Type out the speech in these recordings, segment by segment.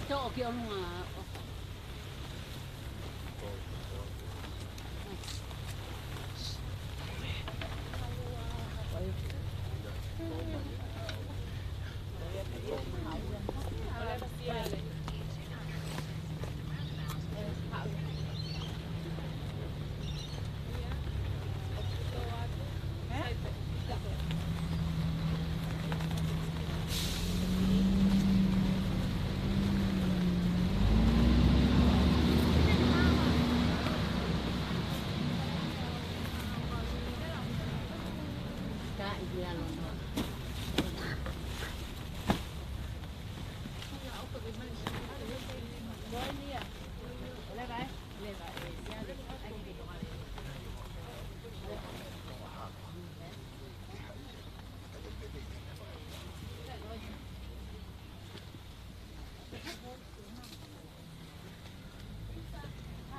Chỗ kia mà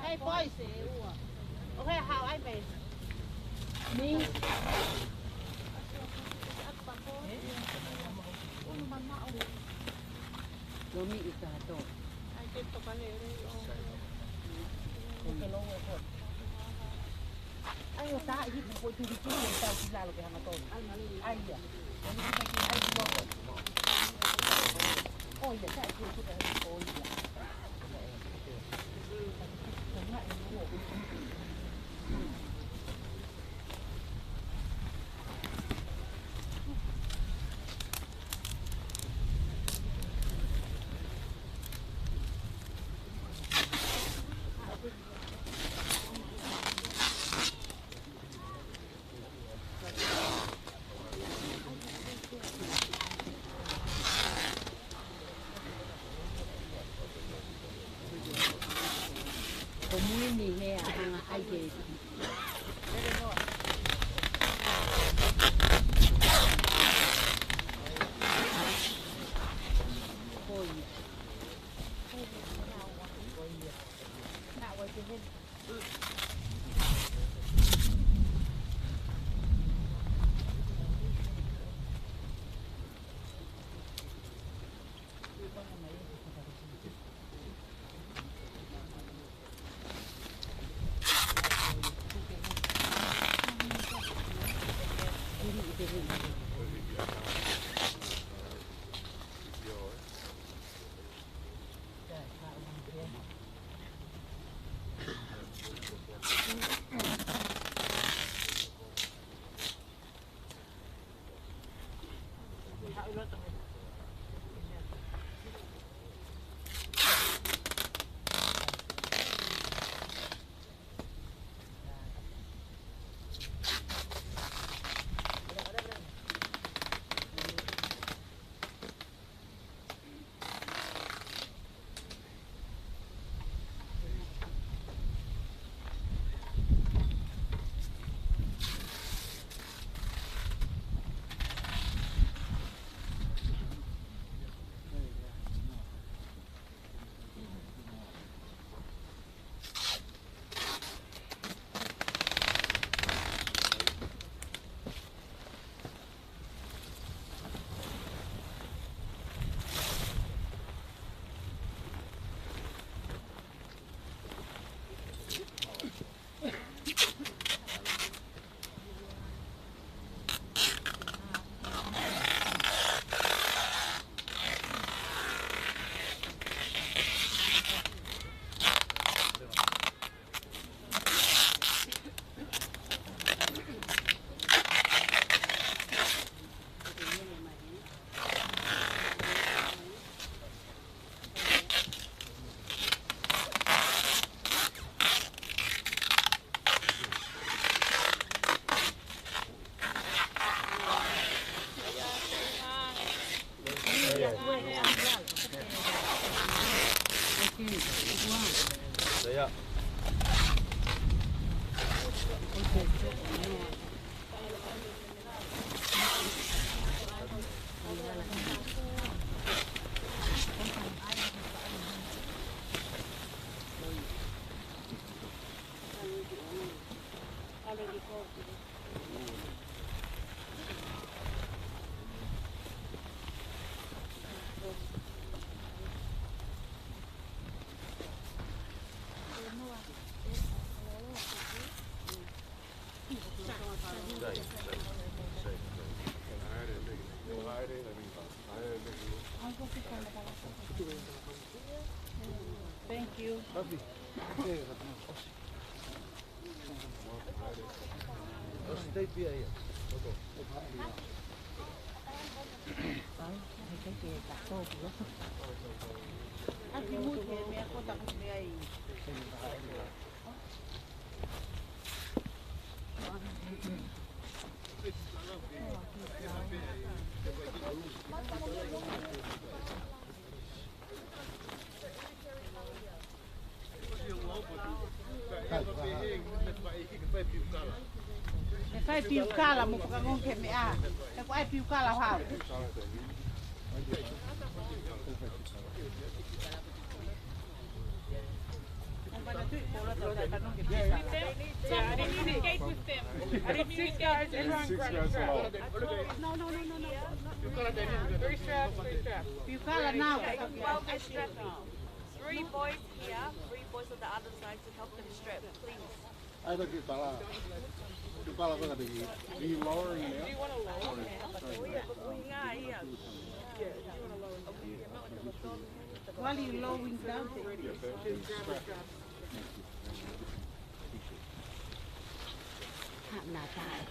Hey boys, okay, how I made me. Lo mi isa to. Ay kito pa le. Ay ta hit ko tu di ta sila lo ke hama to. Ay ya. Oh ya, ta ku tu oh ya. Comuni he hanga aje. Thank you. Anh chỉ mua tiền mẹ cô tặng mẹ. Phải piu ca là một cái con kẹm mẹ à, cái ai piu ca là hảo. Yeah, I didn't communicate with them. I didn't 6 guys and run strap. No. Three straps. Piu ca là nào? 12 is strap now. 3 boys here, 3 boys on the other side to help them strap, please. I look at Bala. Bala, what are you lowering now? Do you want to lower? Yeah. While you lowering down. Hạn là tại.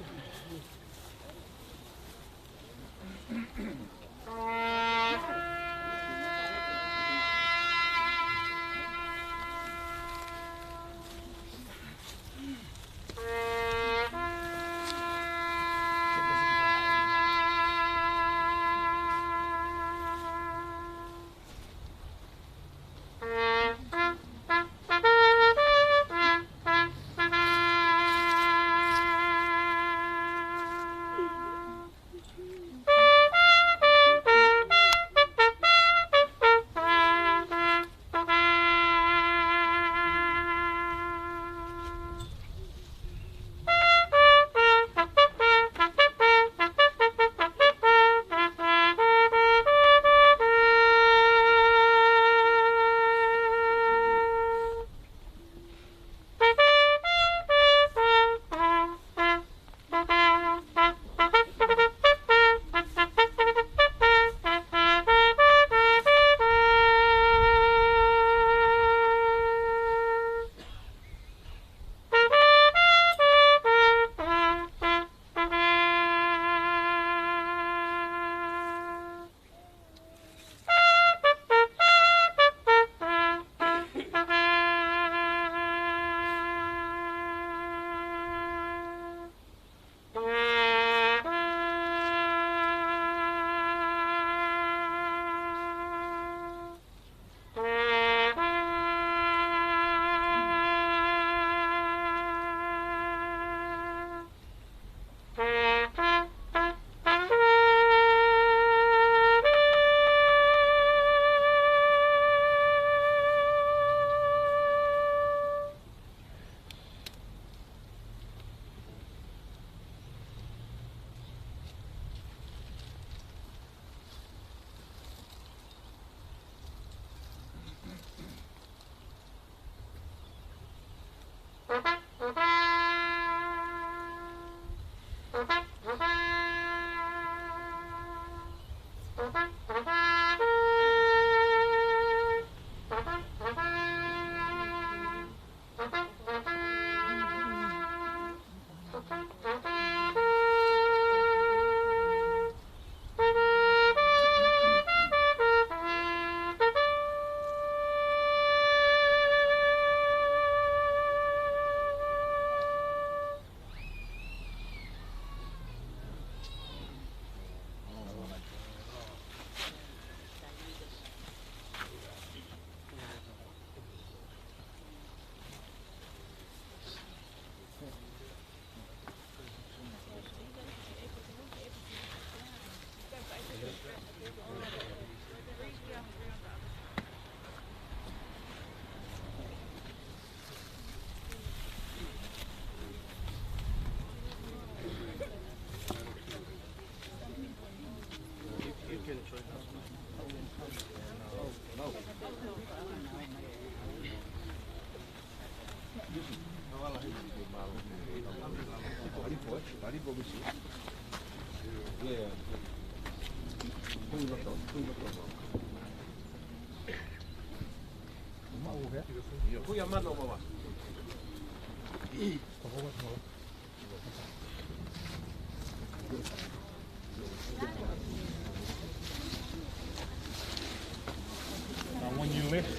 And when you lift,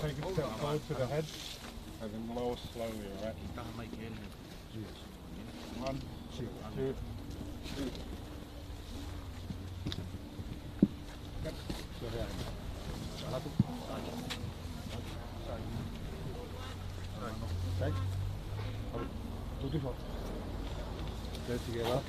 take a step forward to the head and then lower slowly, alright? One, two. Yep. So yeah. Okay. Two different. Go together.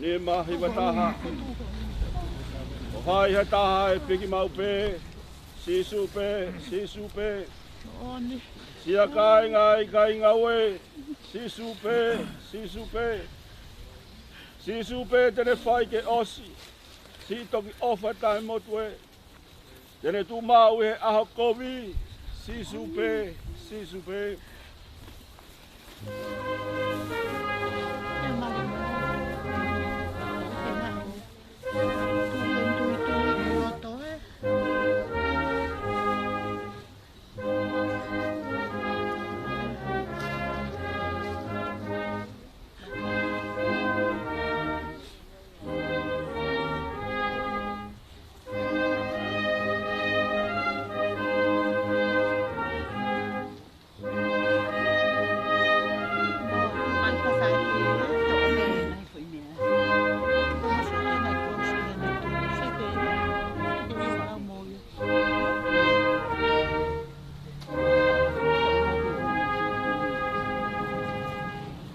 Ni mahi wataha. O hai he taha e piki mau pe. Sisu pe, sisu pe. Sia kai ngai Sisu pe, sisu pe. Sisu pe tene whai ke osi. Si toki ofa tae motue. Tene tu mau he aho kovi. Sisu pe, sisu pe.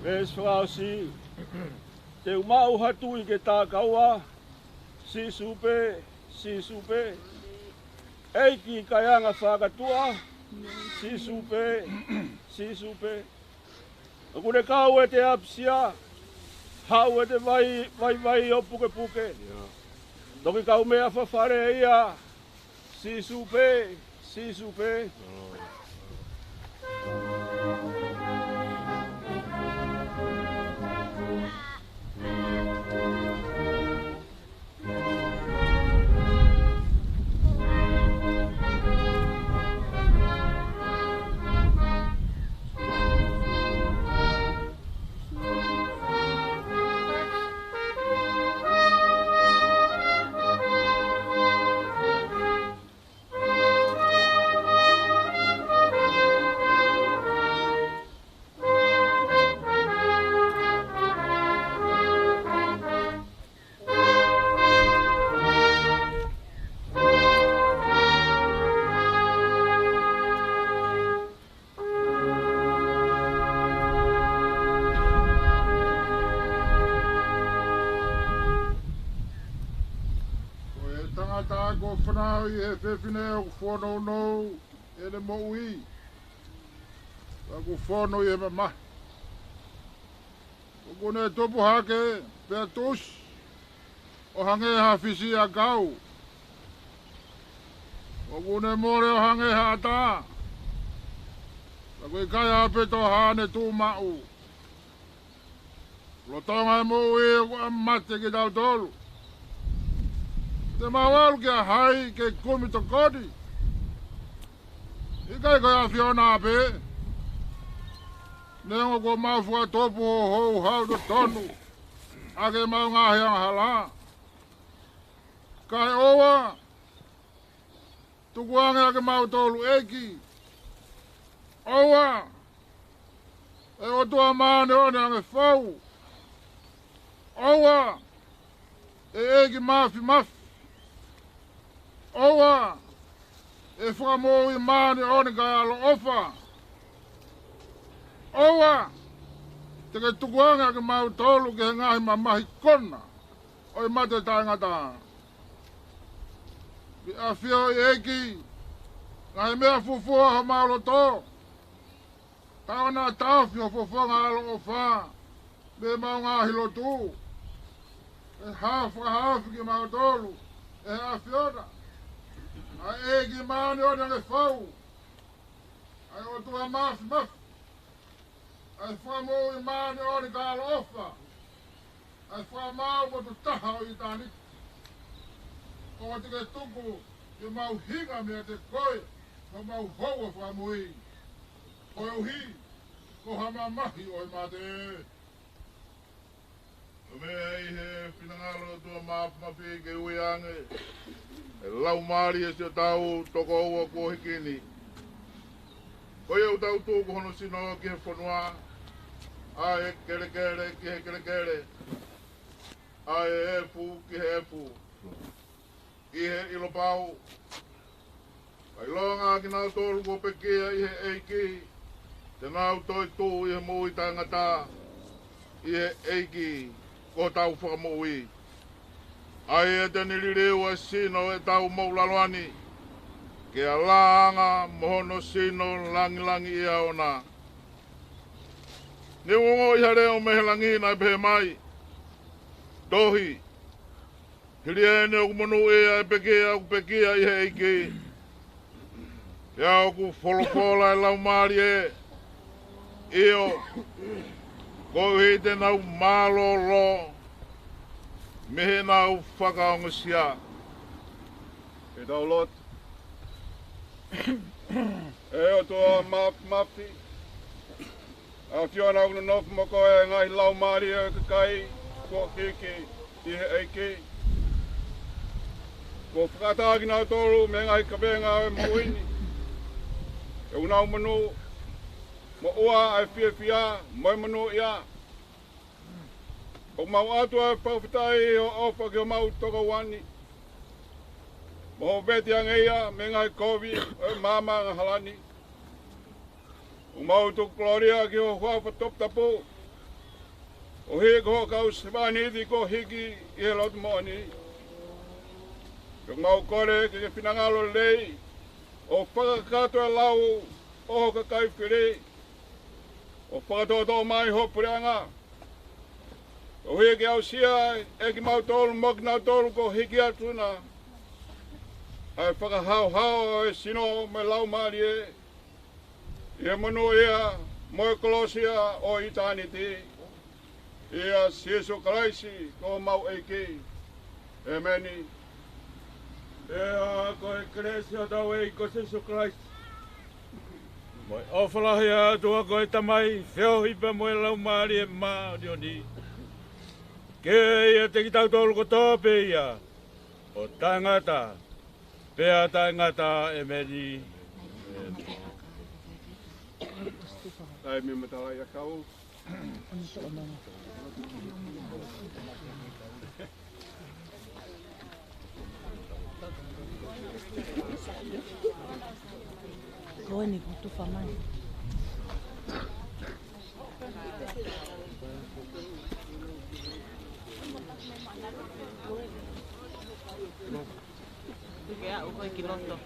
Pes frausi. Te umau hatu I ke tā kaua. Si supe. Eiki kaianga whakatua. Si supe. Kune kau e te apsia. Hau e te vai o puke. Toki kau mea whawhare ia. Si supe. Ko whanau I he whewhine o whanau nou e le mo ui. Ko whanau I he mamahi. Ko kone topu hake pēr tus o hange ha whisi a kau. Ko kone more o hange ha tā. Ko kai hape to hane tū mau. Lotonga mo ui o ko amate ki tau tolu. Te mawalu kia hai ke kumi to kodi. Ikai kai a whiona ape. Nengo ko mawhua topu ho hou hau to tonu. Ake mau ngahi ang hala. Kai owa. Tukuange ake mau tolu eki. Owa. E otua maane one ange whau. Owa. E eki mafi. Owa, e whakamoe I maani one kai alo ofa. Owa, te ke tukuanga ke mau tolu ke ngahi mamahi kona. Oi mate tai ngata. Ki a whio I eki, ngahi mea fufua ha maulo tō. Tawana tau whio fufua ngā alo ofa. Me mau ngahi lo tū. E hafi ki mau tolu. E a whiona. Ai egi maani o nge whau. Ai o tua mafi. Ai whamau I maani o ni kālo ofa. Ai whamau mo tu taha o I tāni. O te ke tuku I mau hinga mea te koe. Ko mau hoa whamui. Ko uhi. Ko hama mahi o I mate. Mea I he whinangaro tua mafi ke uiange. E lau maari e se tau toko ua ko hikini. Ko iau tau tūku hono sino ki he whanua. A e kere ki he kere. A e efu ki he efu. I he ilo pau. Ai loa ki nau tōru ko pekea I he eiki. Te nau toi tū I he mui tangata. I he eiki ko tau whakamui. Ai e te niririu e sino e tau maulaloani. Ke a langa mohono sino langi ia ona. Ni ungo I hareo mehe langina I pehe mai. Tohi. Hiri ene o kumonu ea e pekea I he eiki. Ia o ku wholokola e lau maari e. Io. Ko hei te nau malolo. Mehe nau whakaonga sia. E tau lot. E o toa mafi. A whiona au nofu moko e ngai lau maari e kakai. Ko hiki I he eiki. Ko whakataki nau tolu me ngai kawenga e muini. E unau manu. Mo ua e whia moi manu ia. O mau atua e pauwhitai o ofa ki o mau toka wani. Mo veti angeia me ngai kovi e mama nga halani. O mau tu Gloria ki o huafa top tapu. O he ko kau se wanithi ko hiki i he lotu moani. Ko mau kore ke pinangalo lei. O whakakato e lau o ka kaifiri. O whakatoto mai ho pureanga. O he ke au sia e ki mau tolu mokina tolu ko hiki atuna. Ai whakahau e sino me lau maari e. Ia manu ia moe kolosia o itaniti. Ia Jesu Christi ko mau eiki. Ameni. Ea ko e kresia tau e ko Jesu Christ. Moi ofalahi atua ko e tamai feo hipa moe lau maari e maa dioni. Ke ia te ki tau tolu ko tope ia. O tangata. Pea tangata e meni. Ai me matala ia kau. Koe ni kutu whamai. Kaya ako koe kiloto.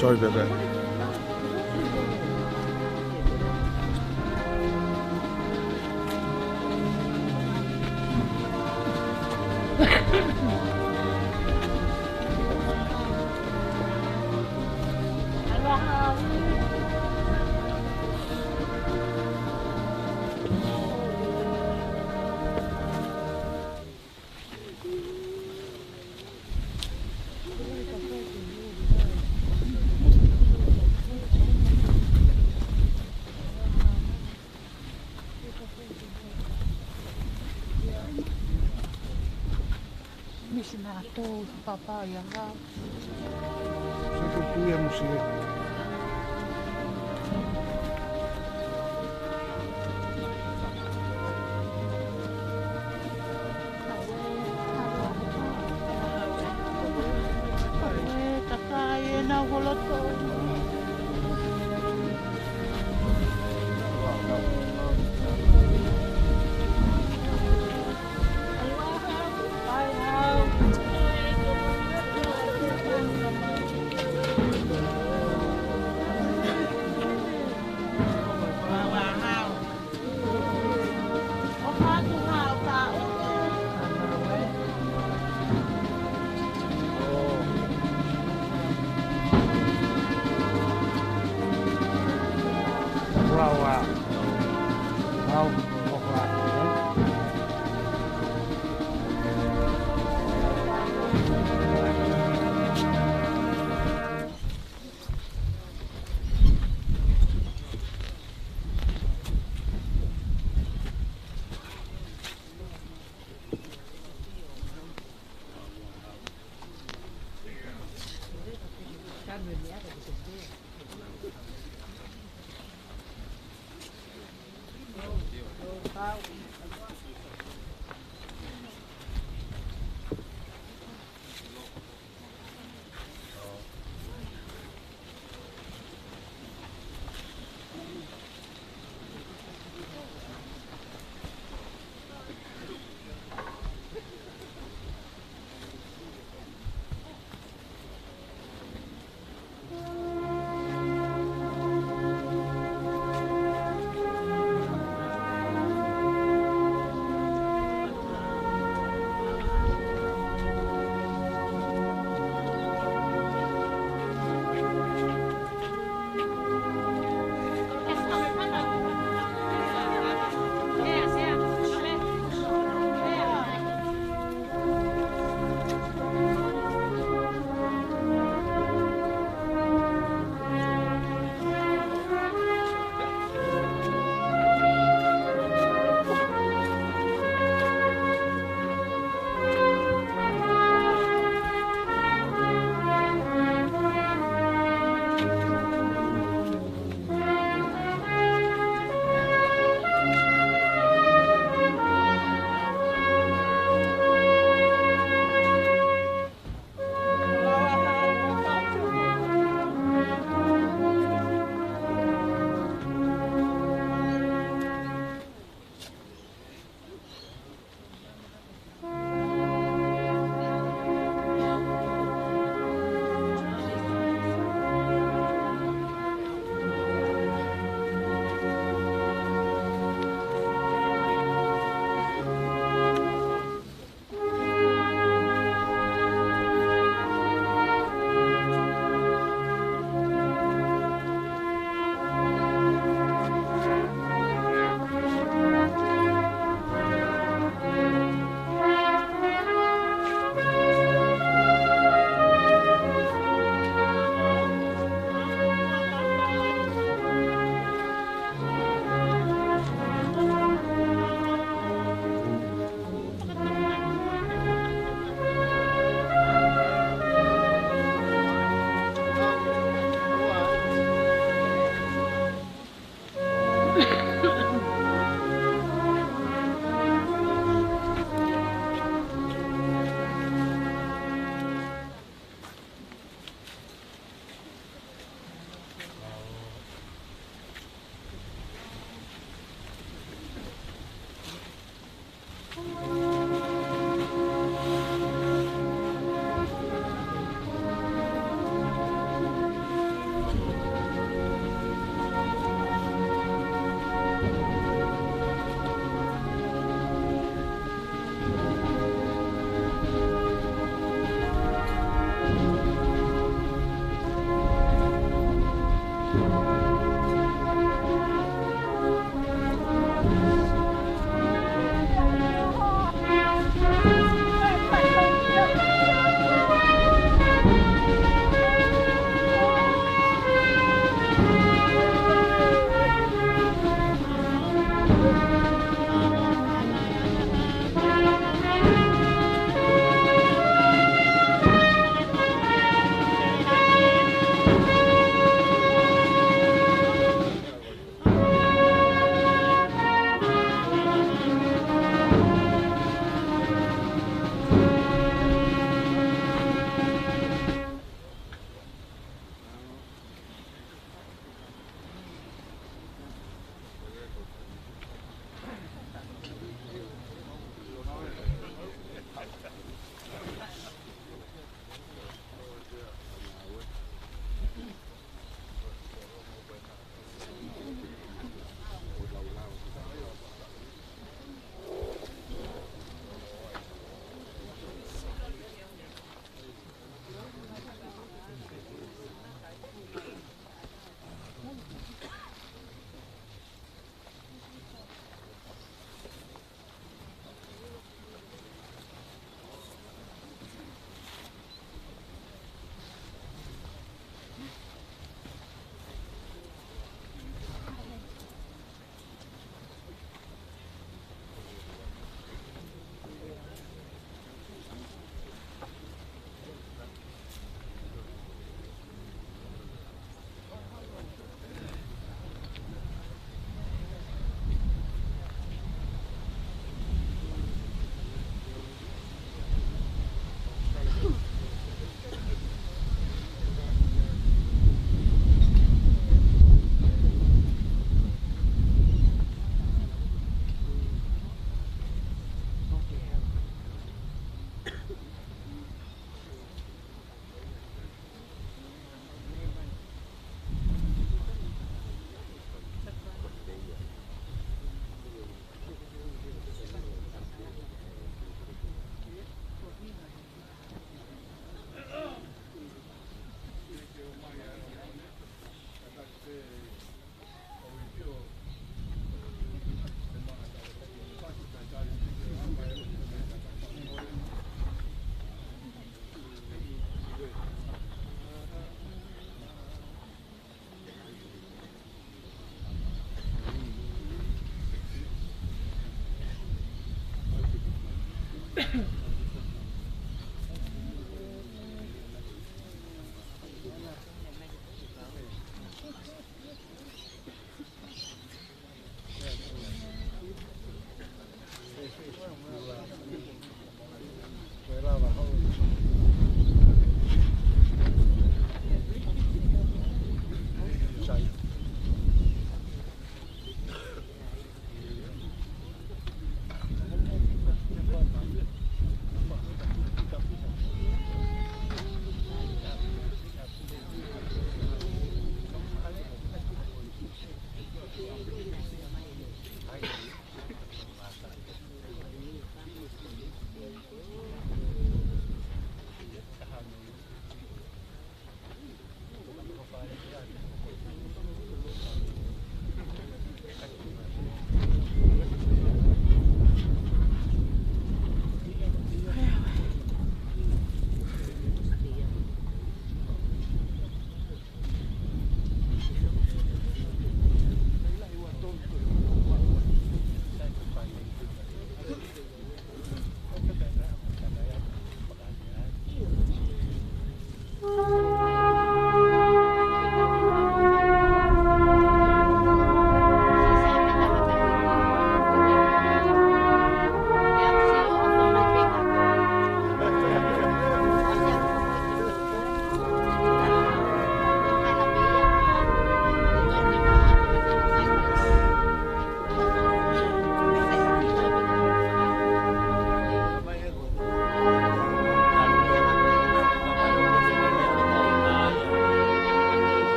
Sorry about that. Missä nää touhu papaya rau? Se on tuemusia. Takai na holoto. Rau koklat.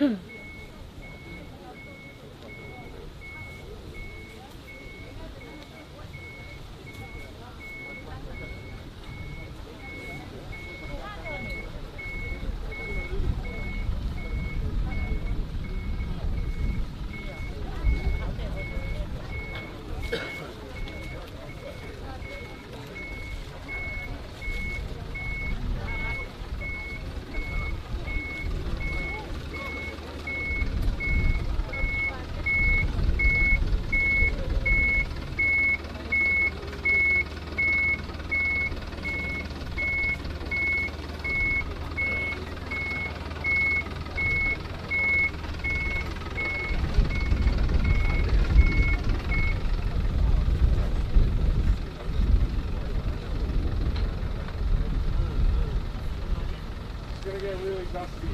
It's gonna get really dusty.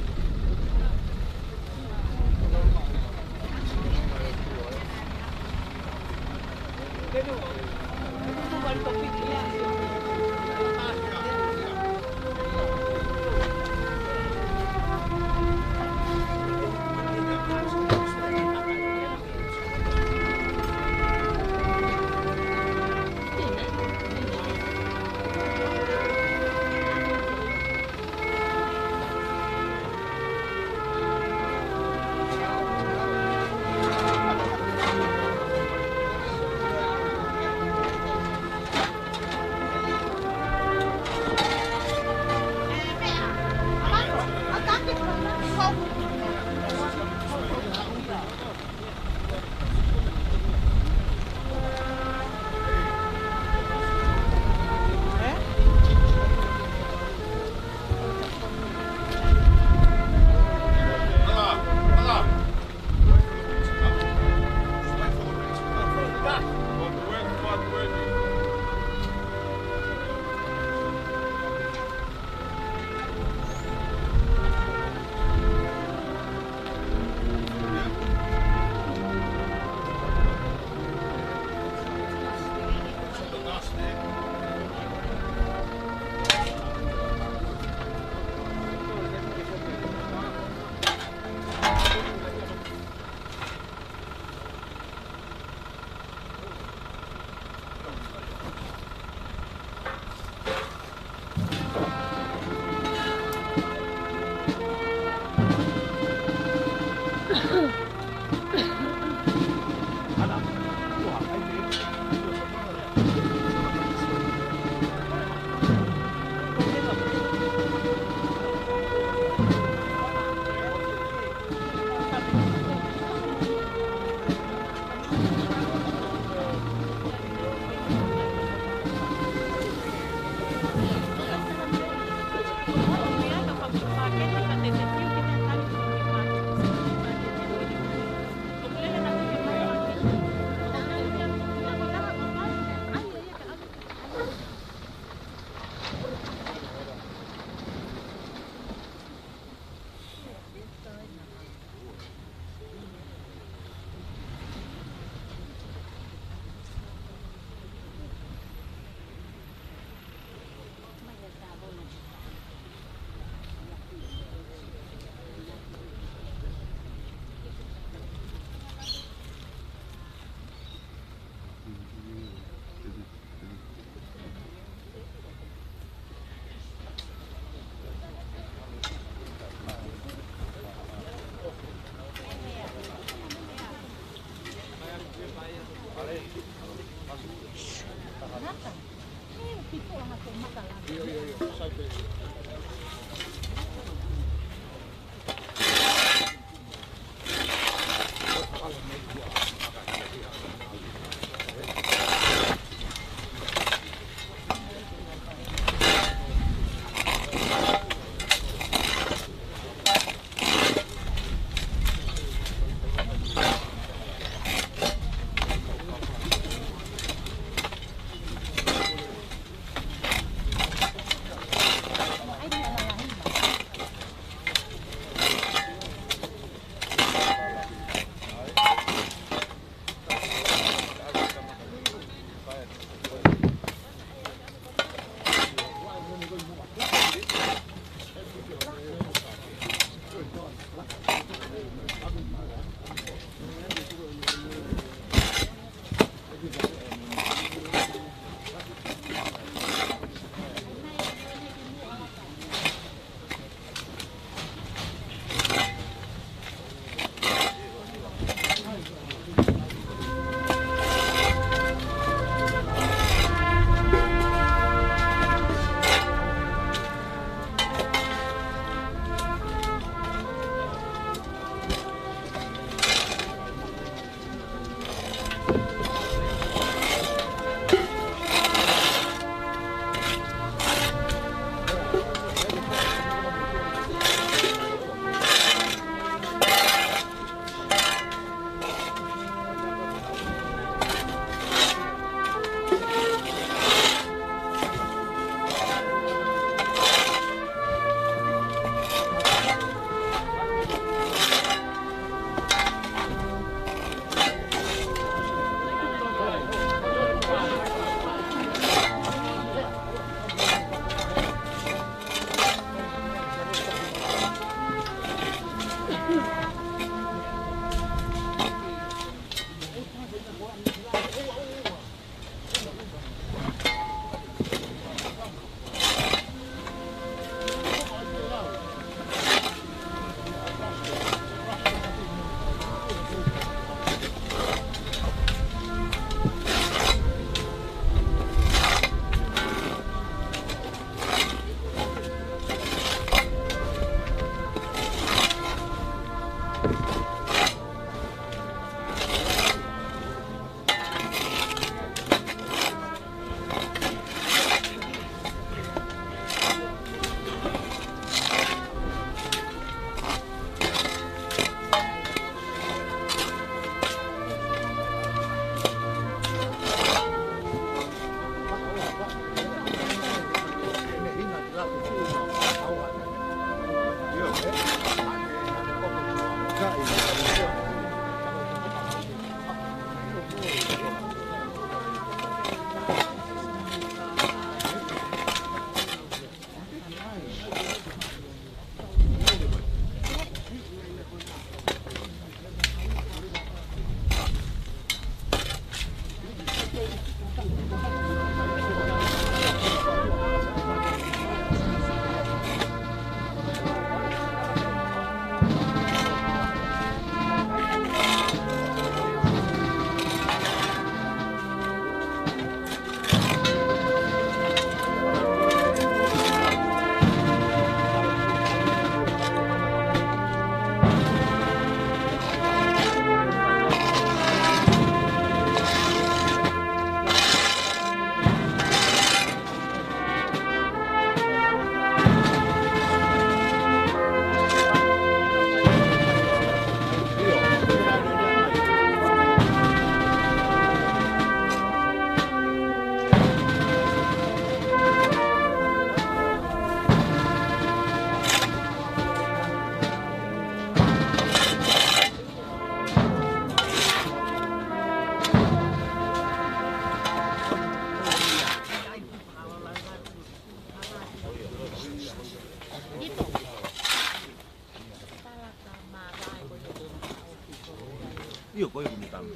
Io koe ko mitang.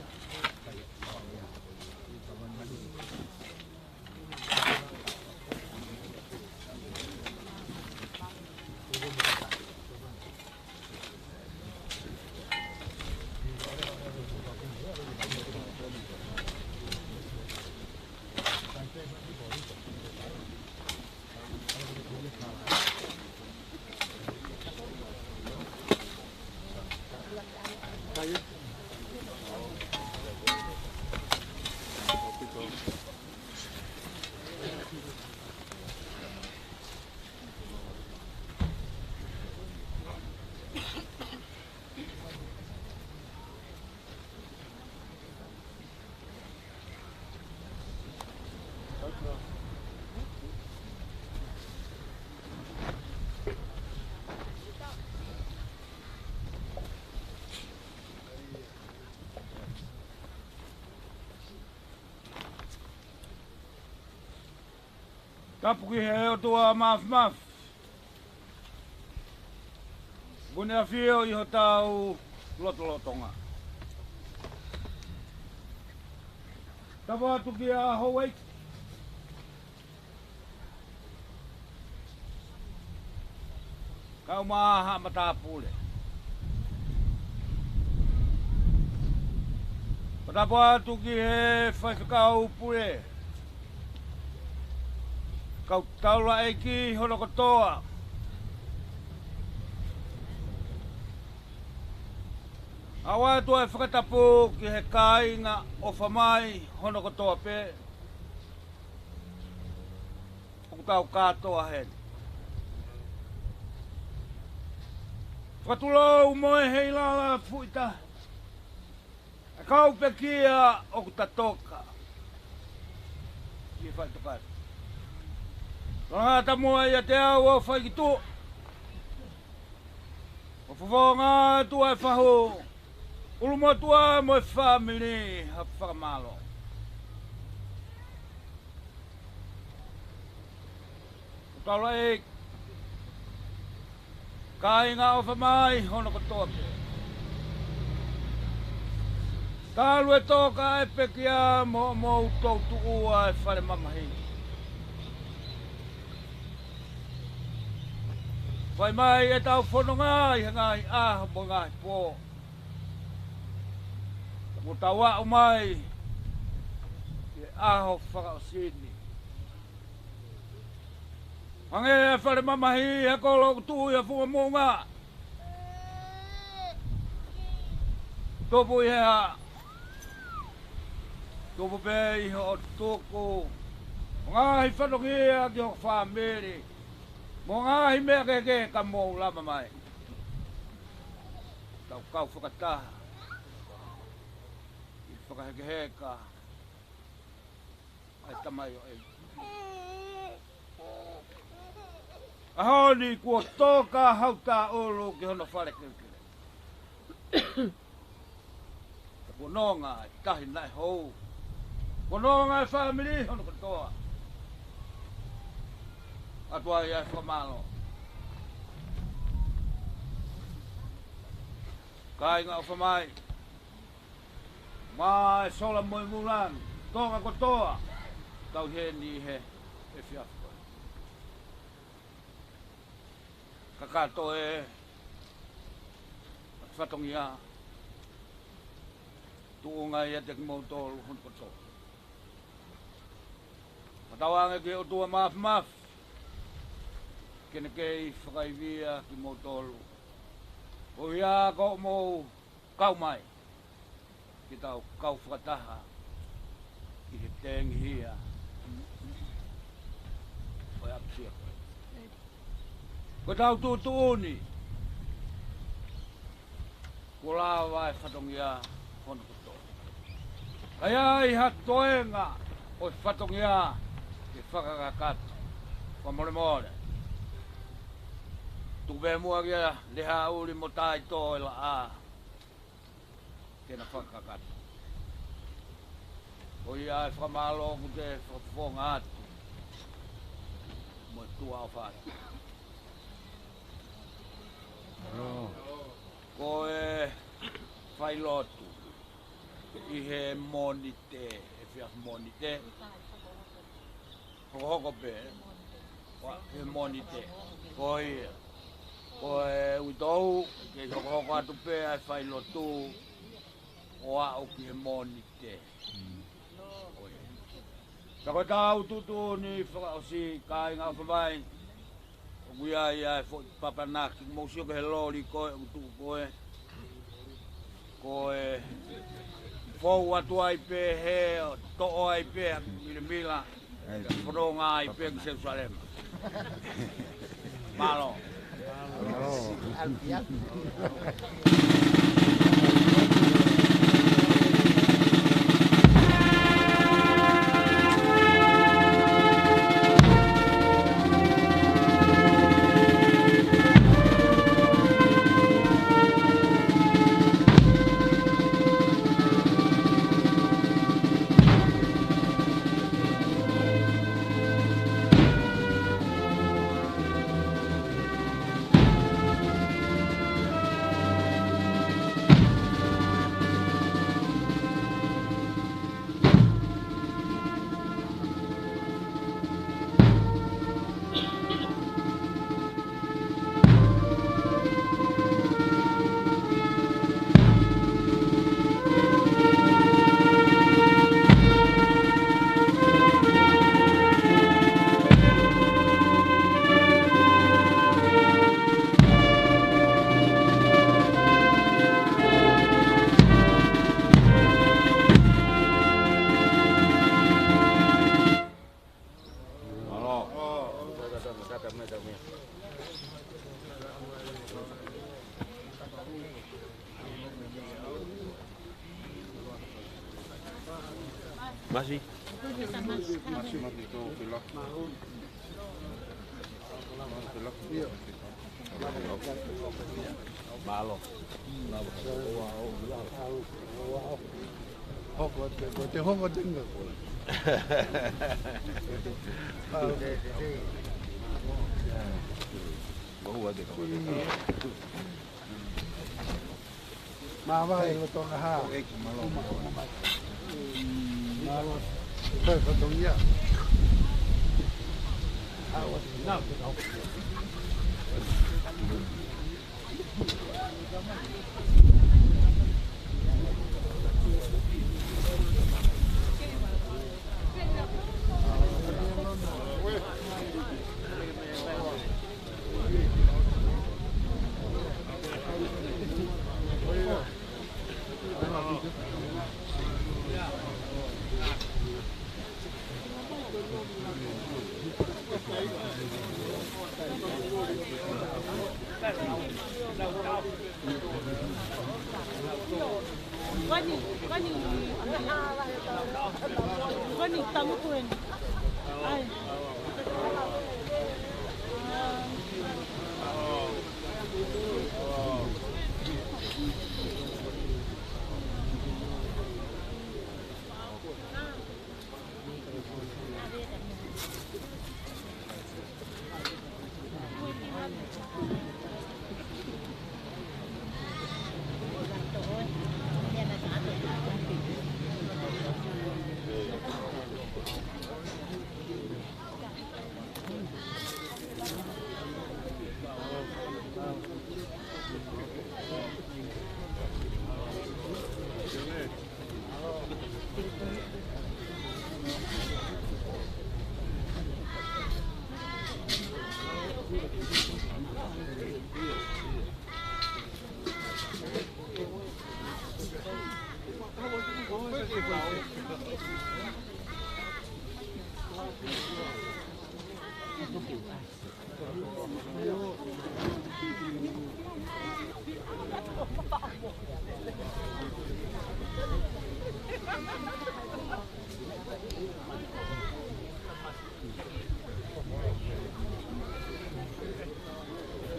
Tapuki he o tua maf. Bune a fio I ho tau lotolotonga. Tawa atu ki a howei. Kau maha matapule. Tawa atu ki he whaikakau pule. Kau taula e ki hono kotoa. Awa tua e whakatapu ki he kāinga o whamai hono kotoa pe. O tau kātoa hen. Whakatulau moe hei lala puita. E kau pe kia o kutatoka. Ki whaitokari. Ngata moa ia te au o whai ki tō. O whawonga tua e whaho. Uluma tua mo e whamiri ha whakamalo. O taula e kāinga o whamai hono katoa pe. Tālu e tōka e pekia mo utoutu ua e whare mamahi. Wai mai e tau whanonga I hangai aha mo ngai pō. Mo tau au mai e aho whakaosini. Hange e whare mamahi e kolo tui a whunga monga. Topu I hea. Topu pe I ho tōku. Ngai whanongia ki ho whamiri. Mo ngāhi mea keke ka mōu lama mai. Tau kau whakataha. I whakahekeheka. Ai tamai o e. Ahoni kua tōka hauta ulu ki hono whare kekere. Kua nonga I tahi nai hou. Kua nonga I whamiri hono katoa. Atua ia whamalo. Kāinga o whamai. Mai sola moi mulan. Tonga kotoa. Tau he ni he. E whiafua. Kakato e. Whatongia. Tuunga ia te kimoutolu hun kotoa. Matawanga ki o tua maf. Kene kei whakaivia ki mō tolu. O ia ko mō kau mai. Ki tau kau whakataha. Ki he tengi hia. Oi apsia koe. Ko tau tūtūni. Ko lawa e whatongia hono koto. Ai ai hatoenga o whatongia ki whakakakatu. Ko more more. Tuve mua kia leha uri mo tai tō ila a. Kena whakakatu. O ia e whamalo ku te whakawhonga atu. Mo tua o whātu. Ko e whailotu. I he moni te, e whia moni te. Hoko pe, he moni te. Ko e uitou, ke hoko atu pe ai whai lotu, o au ki he moni te. Tako tau tutu ni whakaosi kai ngā whawai. Kuia ia papanaki, mōsio ke he lori koe, utu koe. Koe fou atu ai pe he, to'o ai pe, mila. Whanonga ai pe ki Jerusalem. Malo. Masi. Masi tō ke la. Malo. Hoko te hongo tinga ko. Boa de ko. Ma vai lo tonga ha. Malo. Malo. Foi fotonia. Não. Quani tamu kuen. Ai.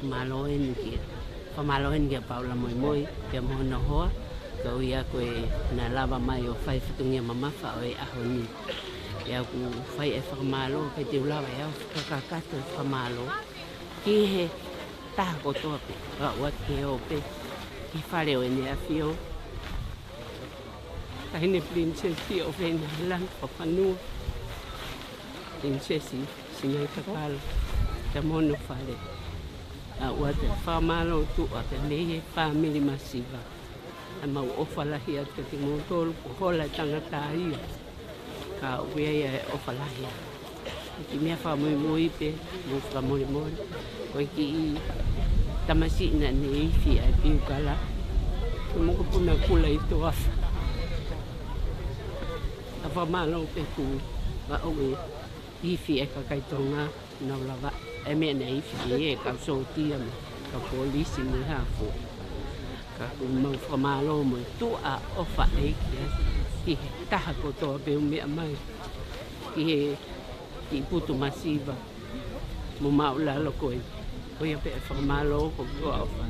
Malohin ki pamalohin ki Paula moi ke mo no ho ko ia ko na lava mai o fai fitungia mama fa o ahoni ya ku fai e fa malo ke te lava ya ka ka te fa malo ki he ta ko to pe wa ke o pe ki fare o ni afio Kahine prinsesi o vena lang papanua. Prinsesi singai kakalo. Te mono fale. Ua te whamalo tu a te lehe family masiva. A mau ofalahi a te motolu po hola tangata ia. Ka uea ia e ofalahi a. Ki mea whamui mui pe, mo whamui mui. Koe ki I tamasi ina ne ifi a piu kala. Moko puna kula I to afa. A whamalo pe ku wa oe ifi e kakaitonga na ulawa. E mea na ifi e ka sotia me ka polisi me hafo. Ka mau whamalo mo tu a ofa e ki he taha kotoa pe umea mai. Ki he ki putu masiva. Mo maula lo koe. Koe pe whamalo ko kua ofa.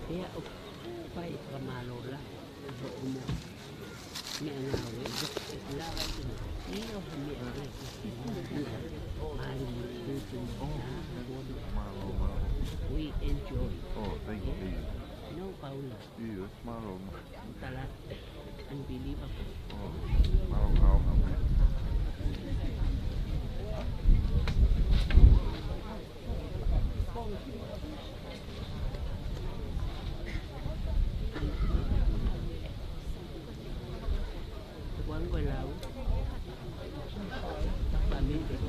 Ia o pai whamalo la. Mea ngā we la I o mea ngā we enjoy. Oh, thank you. No, Paula. Yeah, it's my own. Unbelievable. Oh, Quán quay lẩu. Và miếng thịt.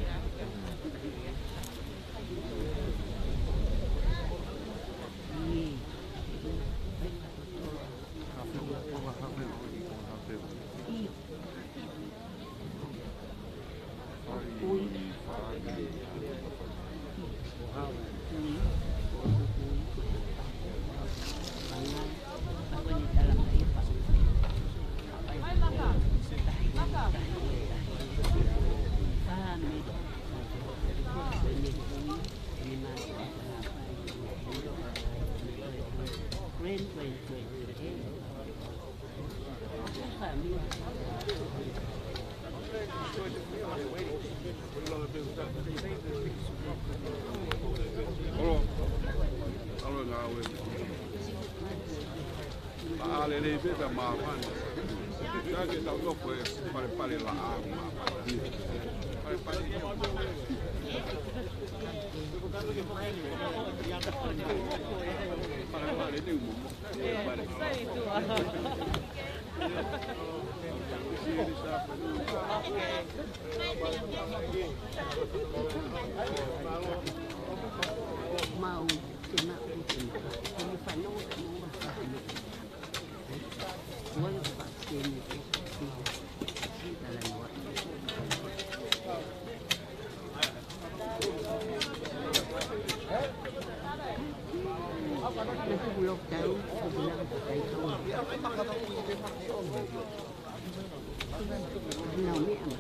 Mau kena ujian, kami fano semua fano. Semua vaksin itu dalam waktu. Nanti bulog tahu sebilang pakai kawan. Naomi ama.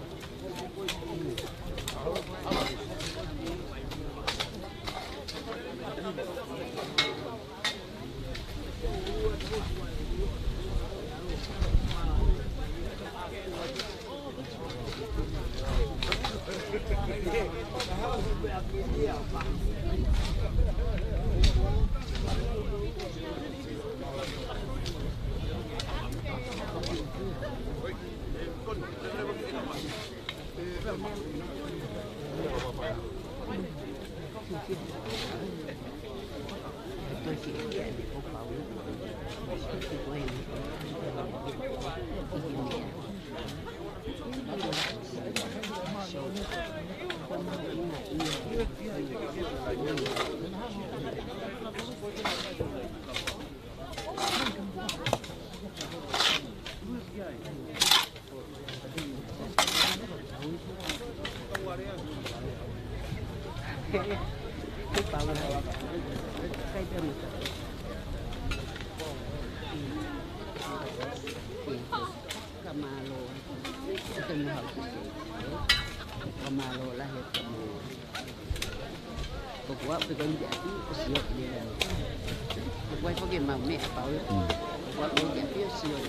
Pokoknya pegang jati siap dia. Pokoknya pakai mame apa ya? Pokoknya jati siap.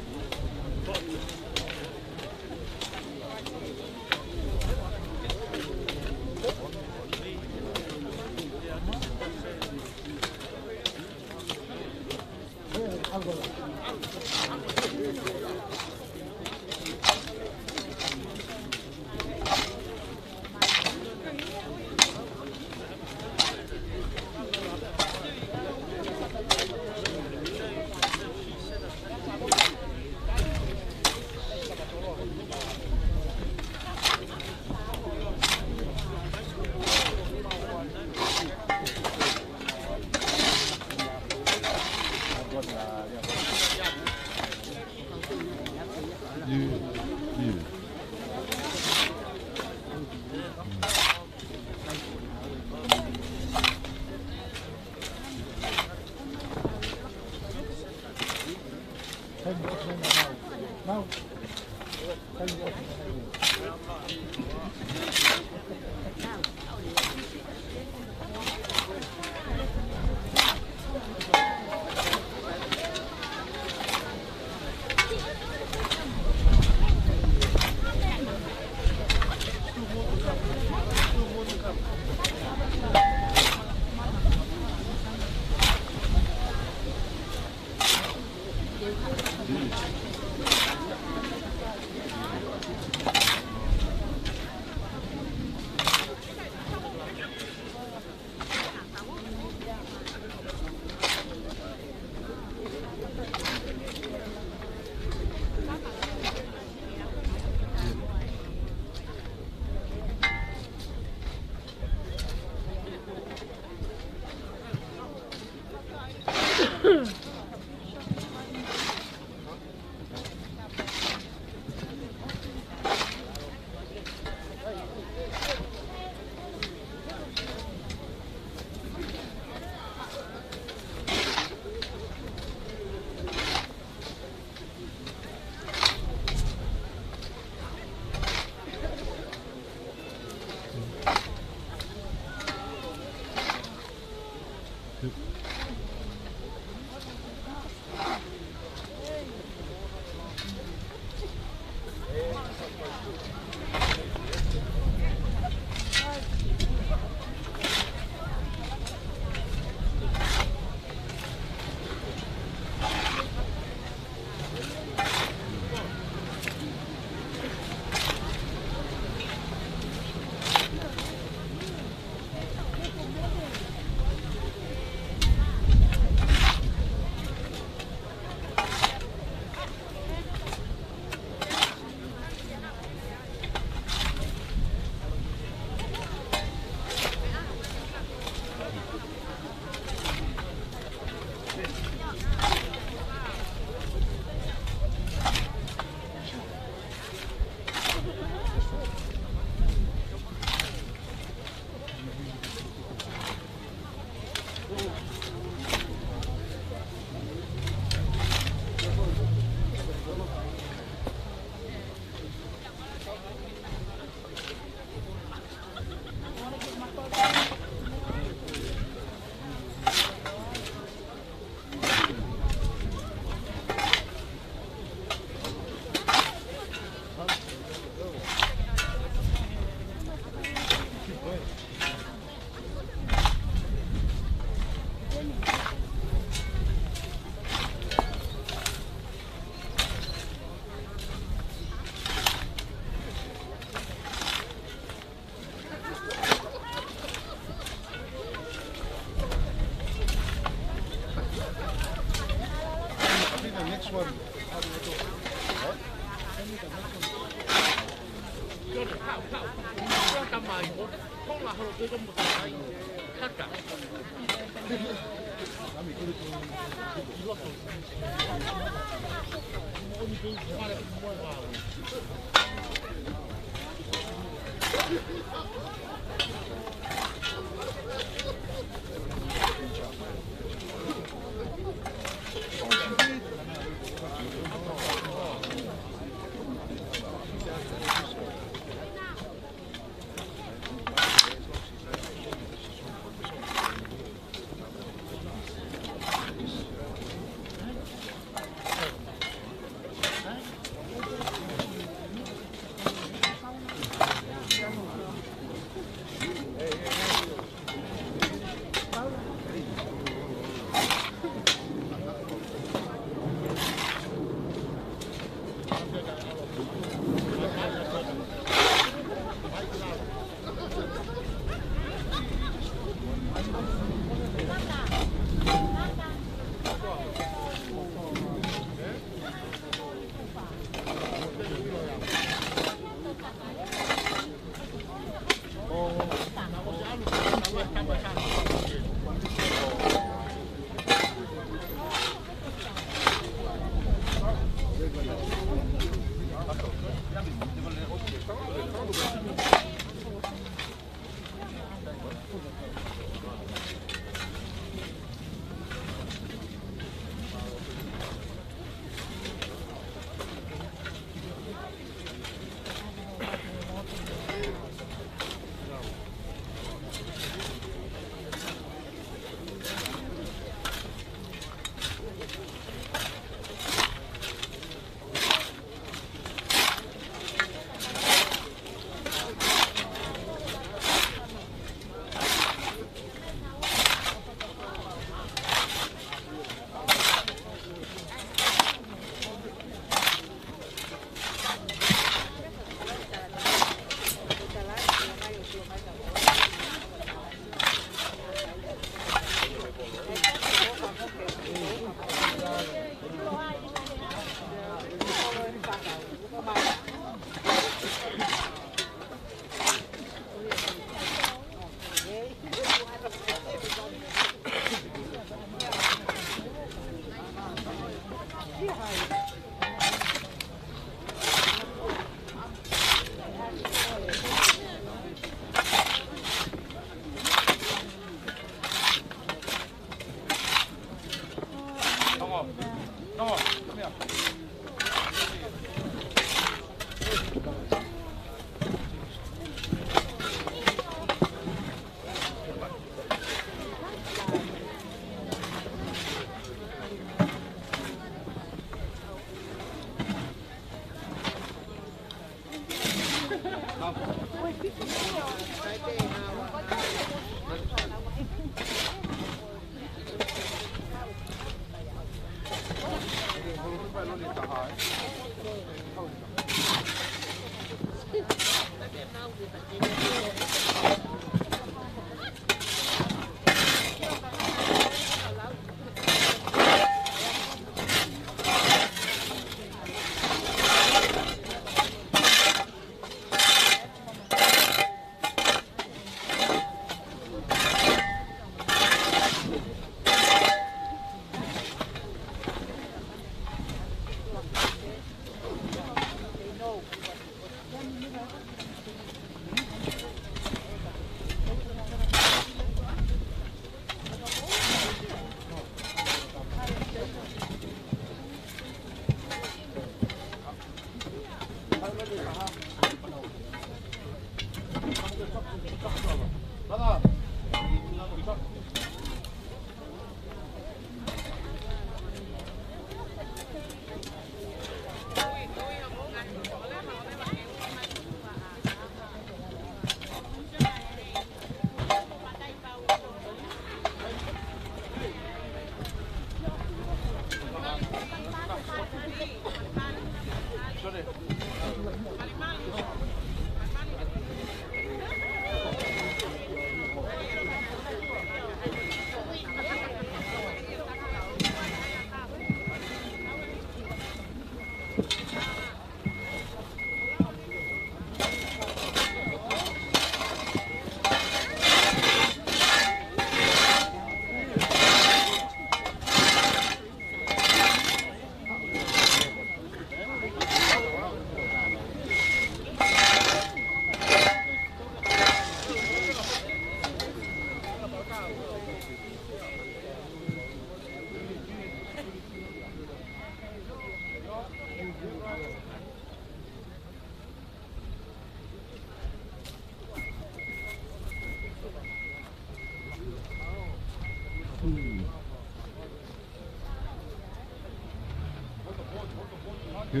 Yeah.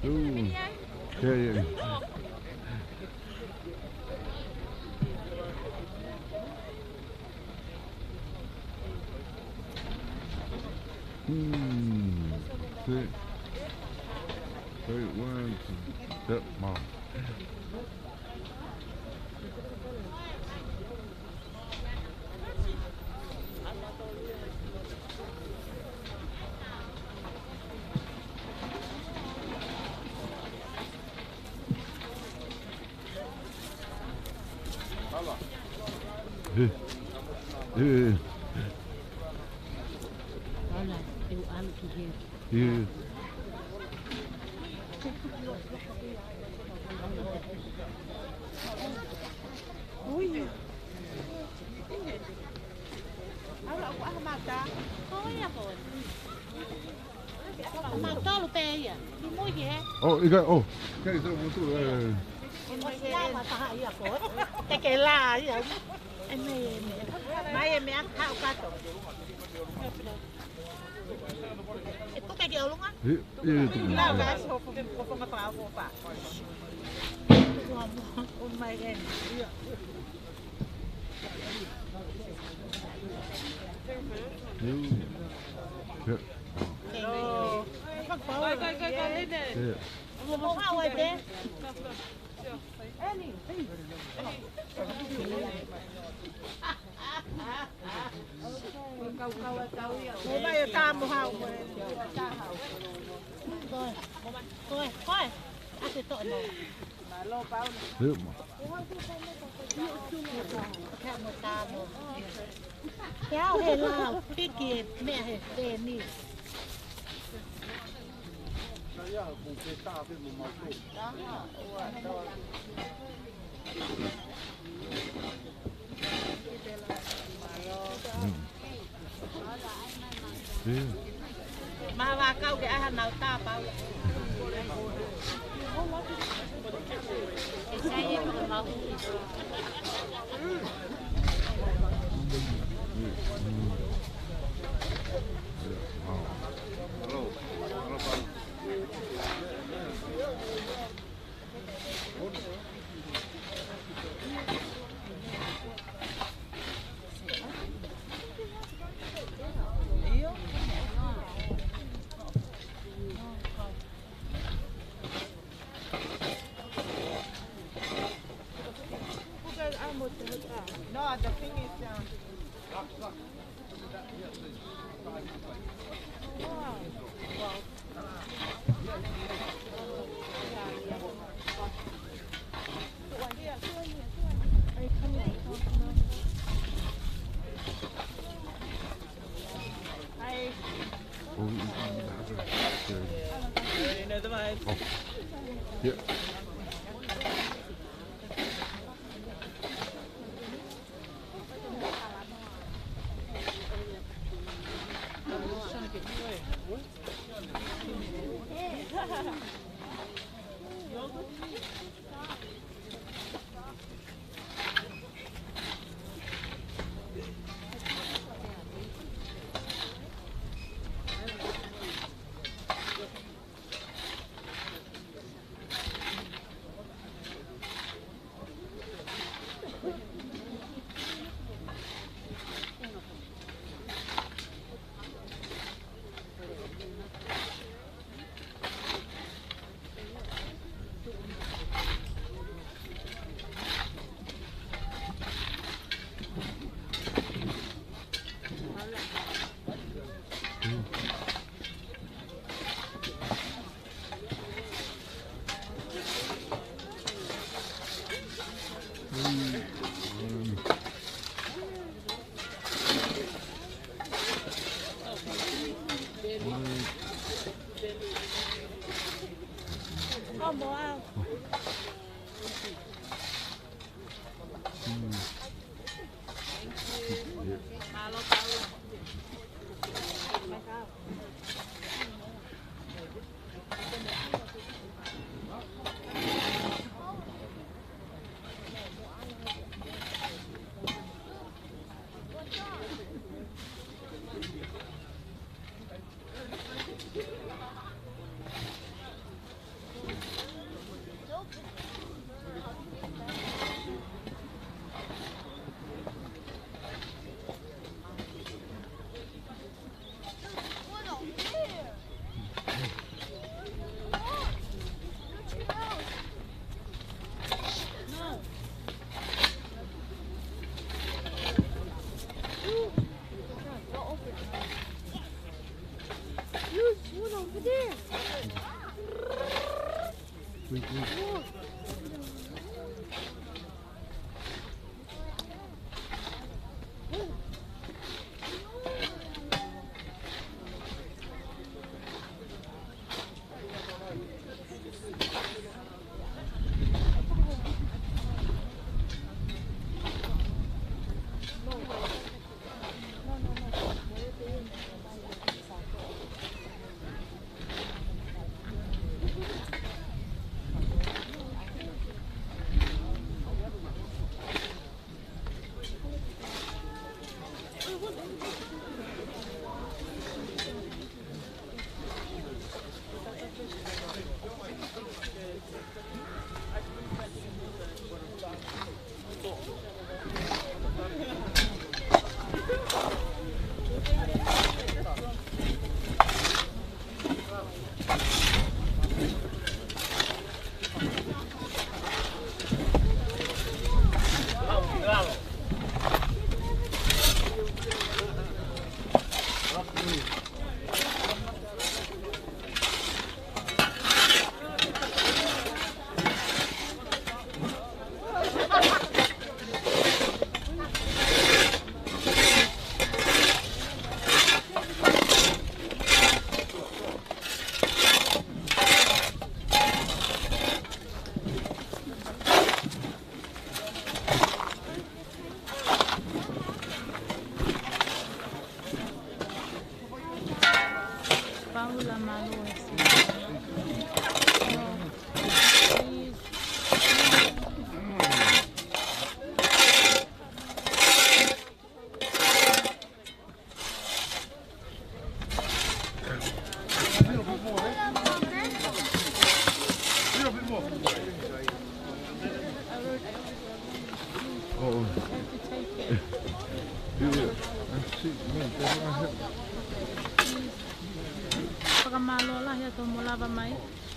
Ooh. Yeah, yeah. Six. 1, 2. Yep, Mom. Yeah. Yeah. Oh, you got, oh. Okay, so we'll do it. Cái là gì vậy? Em mấy em ăn thao cá tổ. Có cái kiểu luôn á. Lao cá số không có tao vô phải. Ôn mày em. Hello. Go in there. How are they? Bố mày cam một hào thôi ăn cái tội này mà lo bao này kéo hay lao cái kia mẹ hay tên đi Maha kau ke aha nau tā pau. No, the thing is, Yeah. Paula Malo.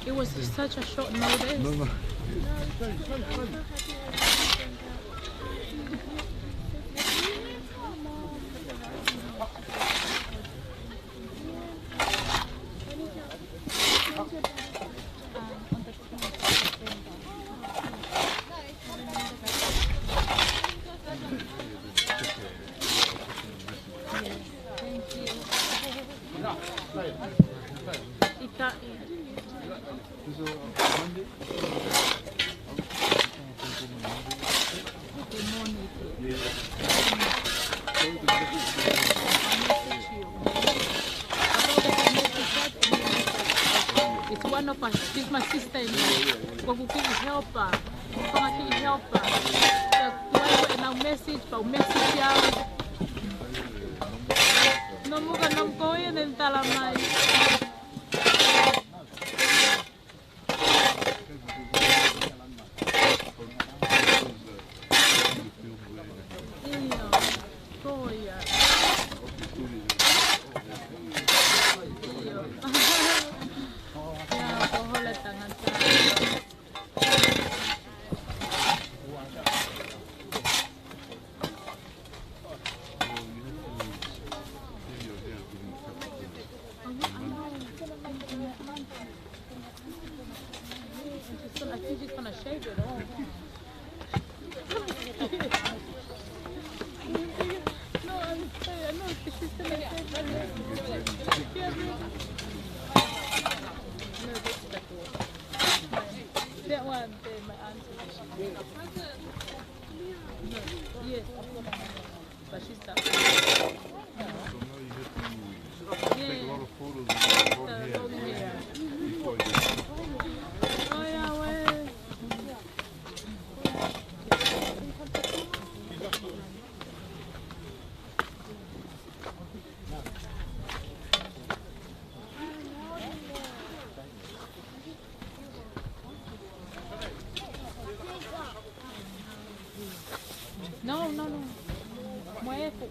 It was such a short notice. No. It's one of us. She's my sister-in-law. But we can help her. We can help her. So, now message, but message out. No muka nam koya ng talamay. I think she's gonna shave it all. No, I'm sorry. I know she's gonna shave it. That one, my auntie. Yes, but she's done. Take a lot of photos here. Oh yeah, well. No. Muevo.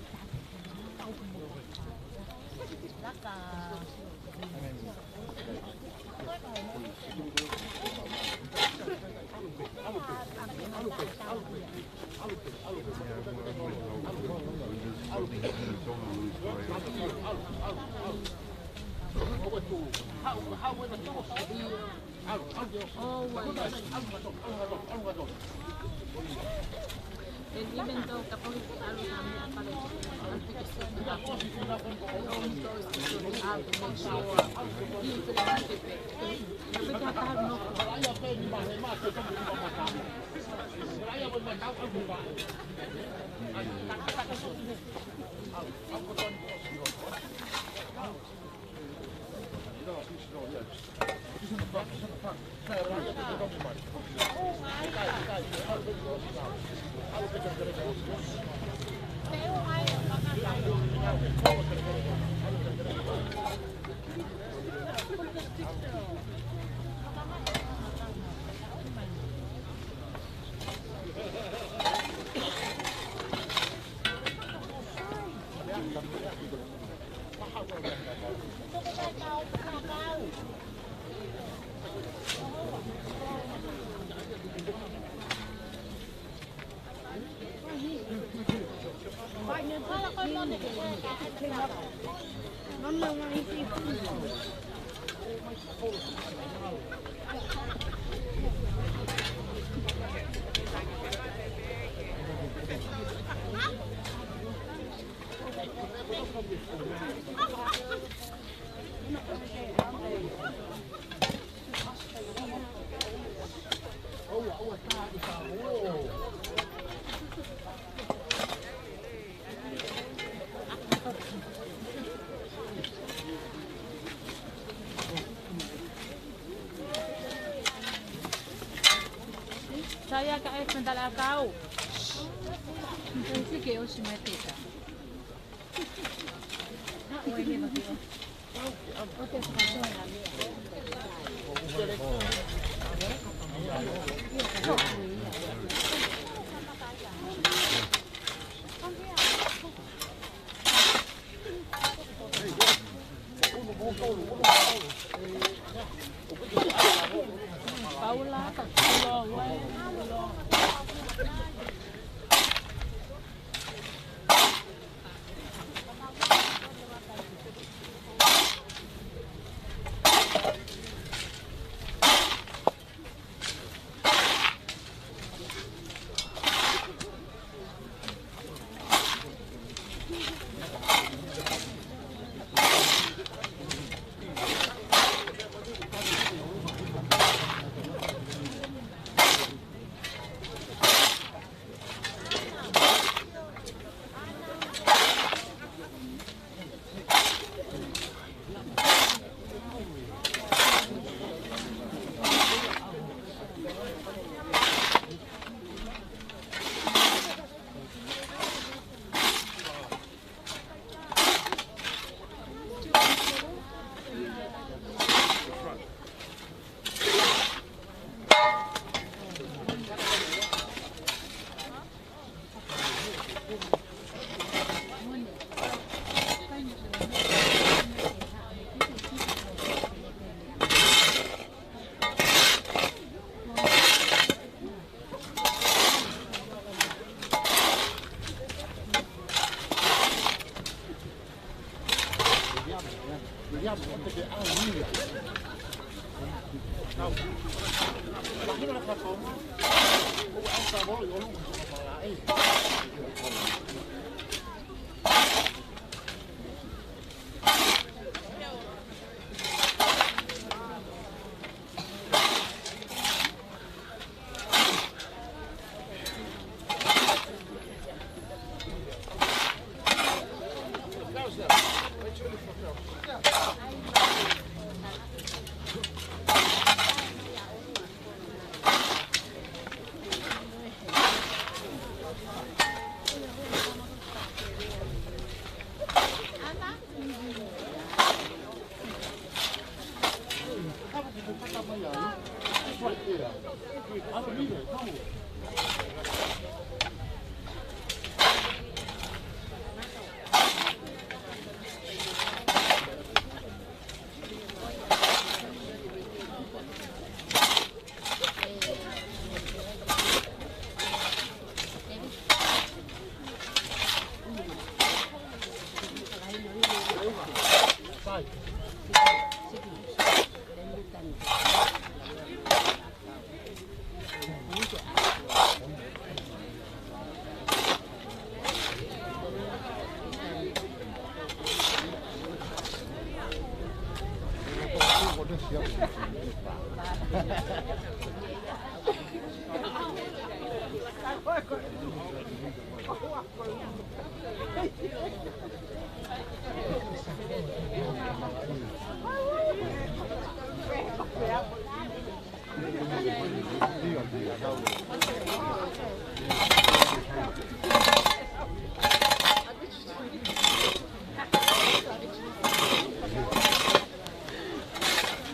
And even though kapag alo namin ang palagi, ang pikisan na ako, I always goes to the out to make sure yung sila matipid. Kapag hatahan mo ko. Saya ka mental kau. Nanti ke osimete. Paula,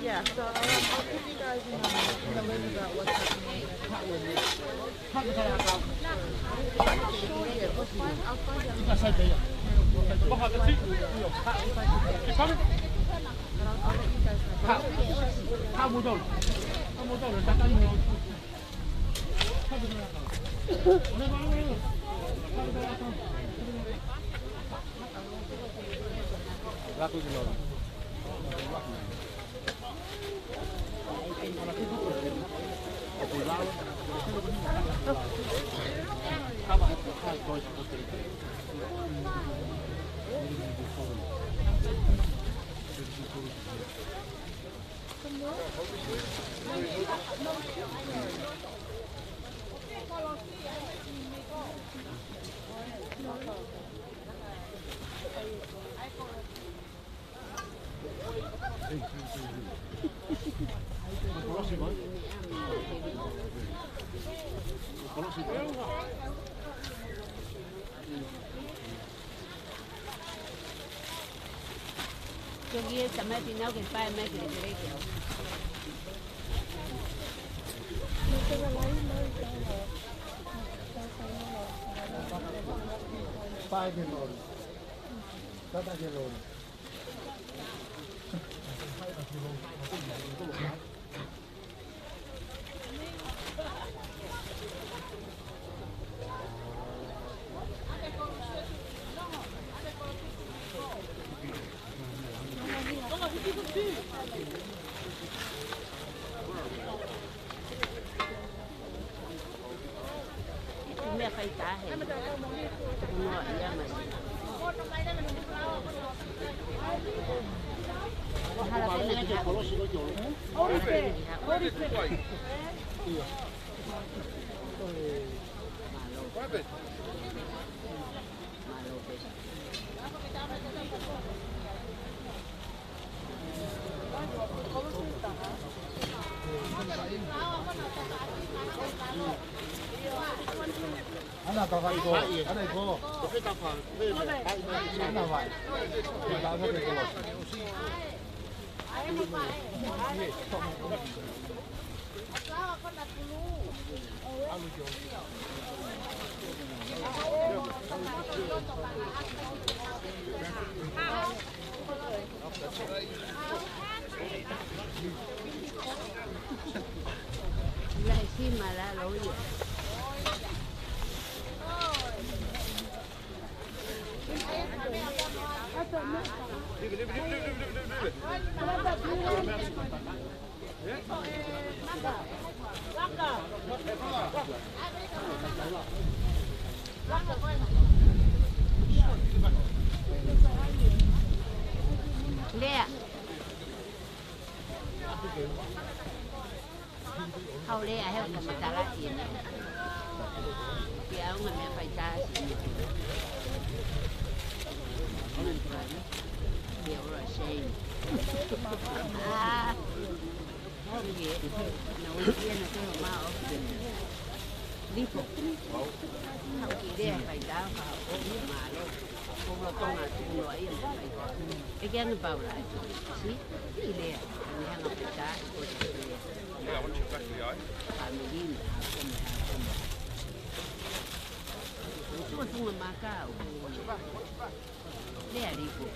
Yeah, so I'll give you guys a list about what's happening at Patwood. I'm not sure yet. I'll find out. I'll let you guys know. Jogi sama tinau ke pai mai ke ke. Pai ke lor. Tata ke lor. Mẹ phải trả hết. Ngồi ra mà. Ana ka kai ko, ana ko. Ke ta fa, ke ana vai. Ke ta fa ke ko. Ai một bài. Sao con đặt lu. Lại khi mà là lối gì? Lẹ. Hầu lẹ hay là mình ta lại gì? Kéo mà mẹ phải cha gì? Điều rồi xây. À, không gì, nấu kia là cái mà ở đi phục, không chỉ để phải đào vào ôm mà luôn, không là con là không nói gì phải, cái kia nó bảo lại, xí, đi để, mình hàng phải trả, mình đi, chúng mình không mà cao, để đi phục.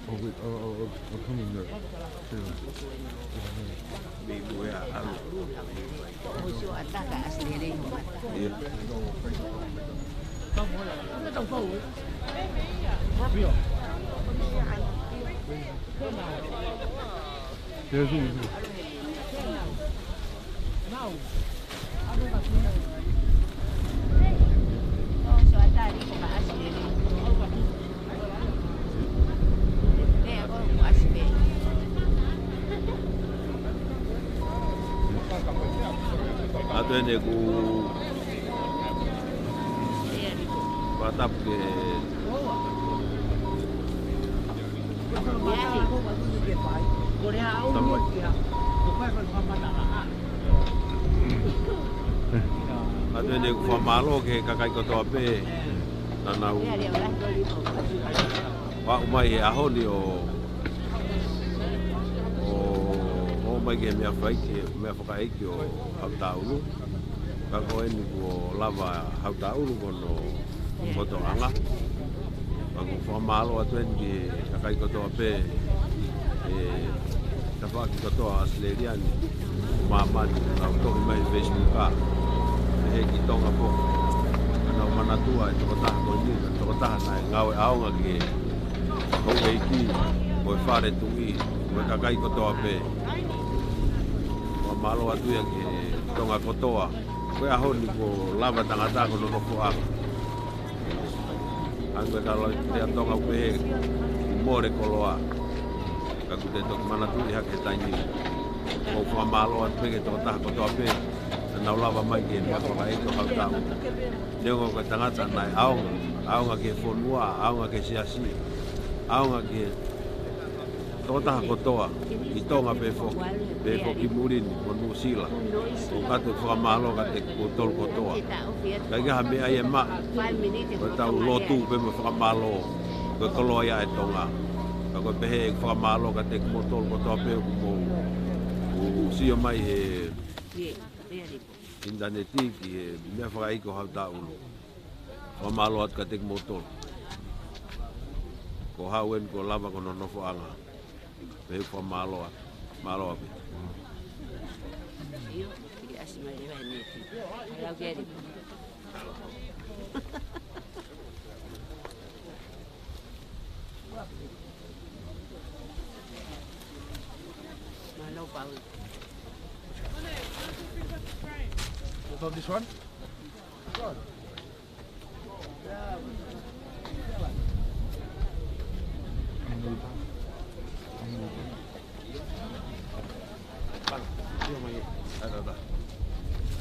We're coming there. Atene ku patap ke atene ku famalo ke kakai kotoa pe nanau wa umai ahoni o mai ke mea whaike, mea whakaeke o hautauru. Ka koe ni ko lava hautauru kono motoranga. Ka ko whamalo atuen ki kakai kotoa pe ka whaki kotoa Australiani mamani na utoki mai Facebooka. He ki tonga po. Kana o manatua e tokotaha koe ni, tokotaha nai ngawe aonga ki hauke iki koe whare tui koe kakai kotoa pe. Malo atu ya ke tonga kotoa koe aho ni ko lava tangata ko no ko ako anga kalau te tonga pe more koloa ka ku te tok mana tu ya ke tani ko fa malo atu ke to ta kotoa pe na lava mai ke na ko ai to hauta nego ko tangata nai ao ke fonua ao ke siasi ao ke toko taha kotoa, i tonga pe fo ki murini, mo Nusila. O kate whakamalo kate kutol kotoa. Kai kaha mea e ma, ko tau lotu pe mo whakamalo, ko koloa ia e tonga. Ka koe pehe e whakamalo kate kutol kotoa pe mo usio mai he interneti ki he mea whakaiko hau ta ulu. Whamalo at kate kutol. Ko hauen ko lava ko nonofo anga. Pehe whamalo at. Malo api. Io, che asma le veneti. La chiedi. Malo Paul. What's on this one? Good.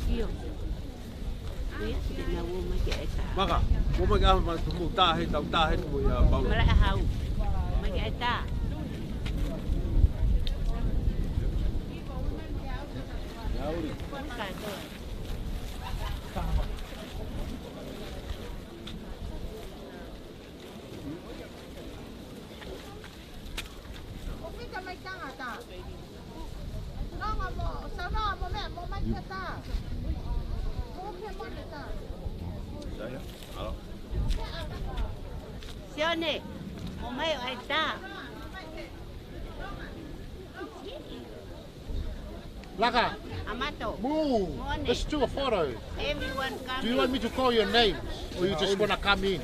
Io. Na wo ma ke ta. Maka, mo mga mo tahe tau tahe mo ya Paulo. Mala hau. Ma ke ta. Yauri. Ka to. Ka mai tanga ta. No mo, sa no mo me mo mai ta. Mo ke mo ta. Saya. Halo. Sione. Mo mai ai ta. Laka. Amato. Move. Let's do a photo. Everyone come. Do you want me to call your names, or you just wanna come in?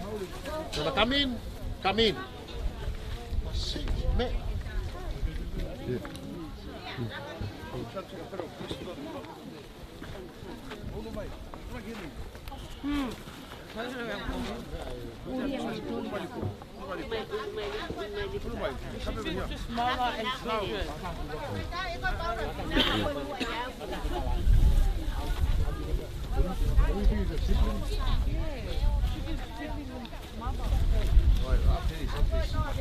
Wanna come in? Come in. Just smaller and stronger.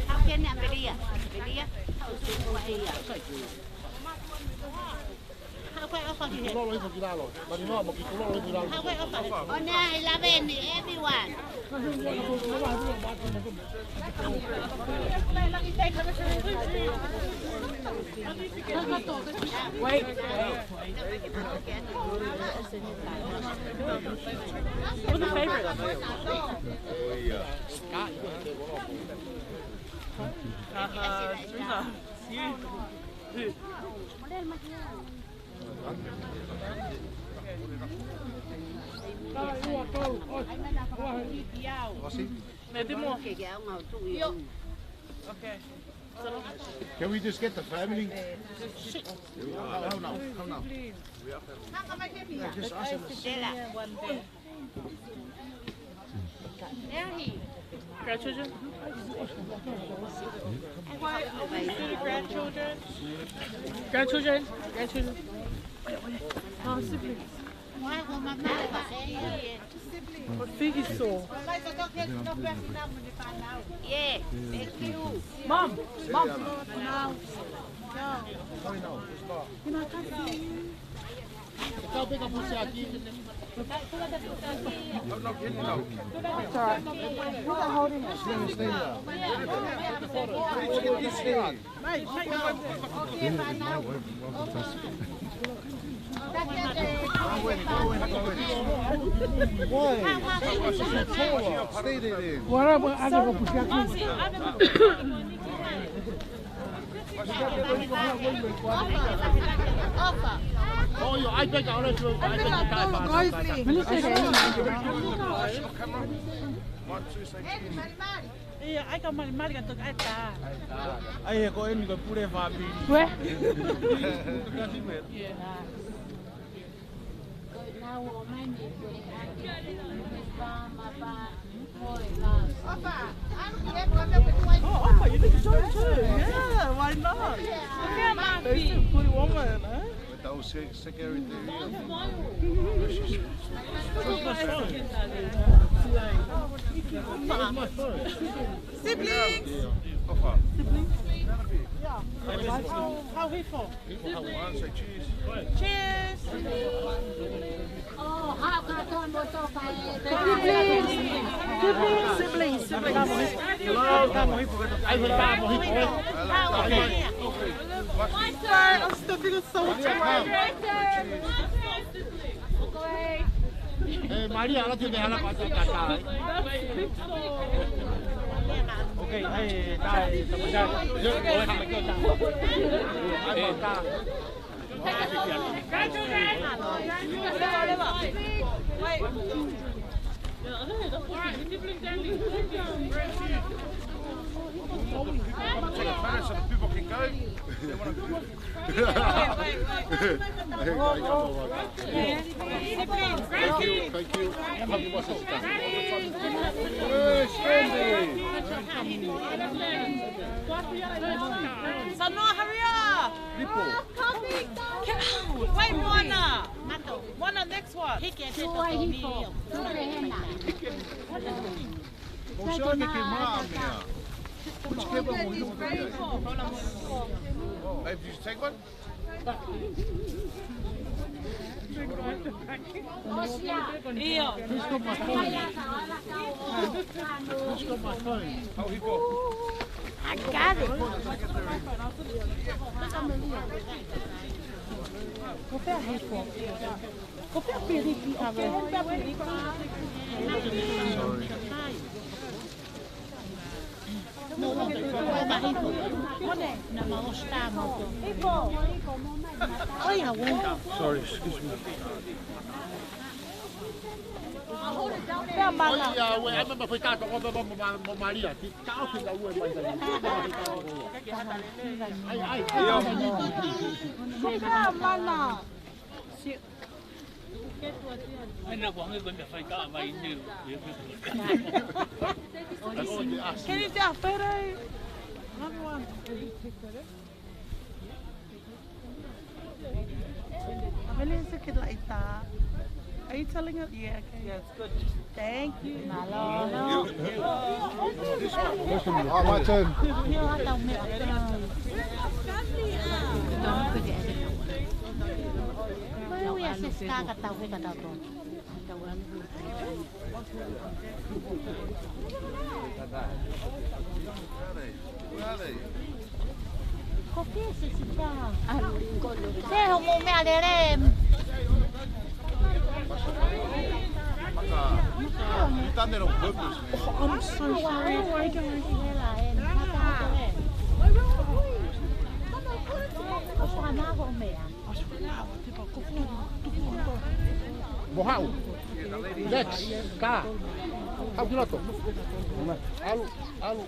How can I Belia? Belia? How to go here? How can I offer you? How can I offer? Oh no, 11, everyone. Wait. What's the favorite? Teresa. You. Okay. Can we just get the family? How now? Just us and grandchildren? Grandchildren? Grandchildren? Grandchildren? Oh, siblings. What feet is sore? Yeah, thank you. Mom! Mom! No. You know, I can't see you. It's all right. You can hold him. Oh, your iPad ahora tu Iya, ai ka mali ka tok ai ta. Ai ko en ko pure family. Weh? Oh, Opa, you look so too. Yeah, why not? Look at my feet. She's a good woman, huh? That was security. Siblings! Siblings? How he for? Say cheese. Cheers. Oh, how can I turn those off? Siblings. My turn. I'm stuck in a soul. Maria, nó chưa về nó có cả cả. Ok, ai đây tầm ra. Nhớ ngồi hàng cái ta. Ai bảo ta. Take a photo so the people can go. They want to go. Thank you. Happy birthday. Sanoa, hurry up. Wait, Mona, next one. Hey, did you take one? I got it. Sorry, excuse me. Em mà phải ta có một Maria thì cháu thì là uống bây giờ. Ai. Anh nào quảng người bên phải có vài nhiều. Can you take a photo? Another one. Amelia is a kid like that. Are you telling us? Yeah, okay. Yeah, it's good. Thank you. Oh, my turn. You've done that on purpose, man. I'm so sorry. Mohau. Next. Cá. How do you know?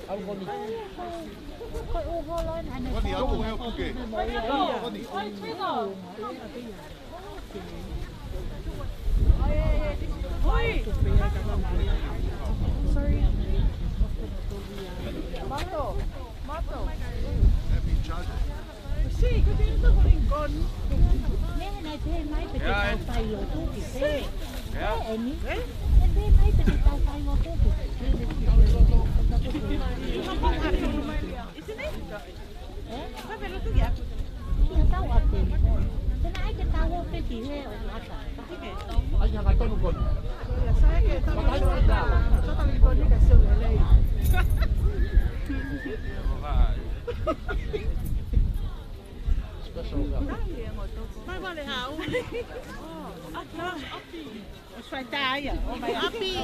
Alu koni. Koni, aku mau puke. Koni. Sorry. Mato. Happy charger. Sí, que tienes que poner con. Anh nhà tôi một con. Mai qua lại hảo. Xoay tay à? Happy.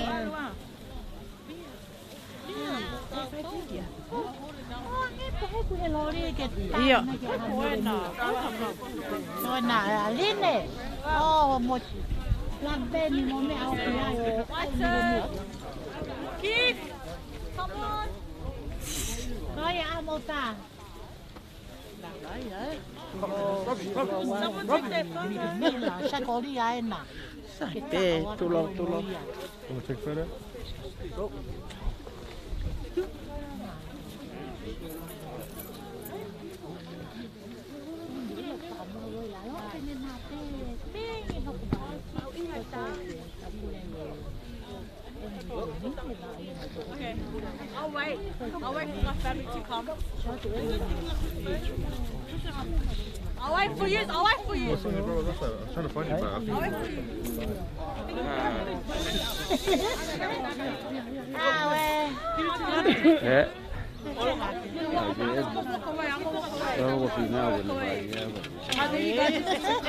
Iya. Nah, Line. Oh, một làm bên thì nó mèo Keith, come on. Coi à một ta. Someone take that photo. Sao có đi ai nè? Để tụ lông. Want to take a photo? Okay. Oh wait. I'll wait for my family to come. I'll wait for you. I'll wait for you. What's on your brother? That's I'm trying to find you, but I think. I'll wait for you.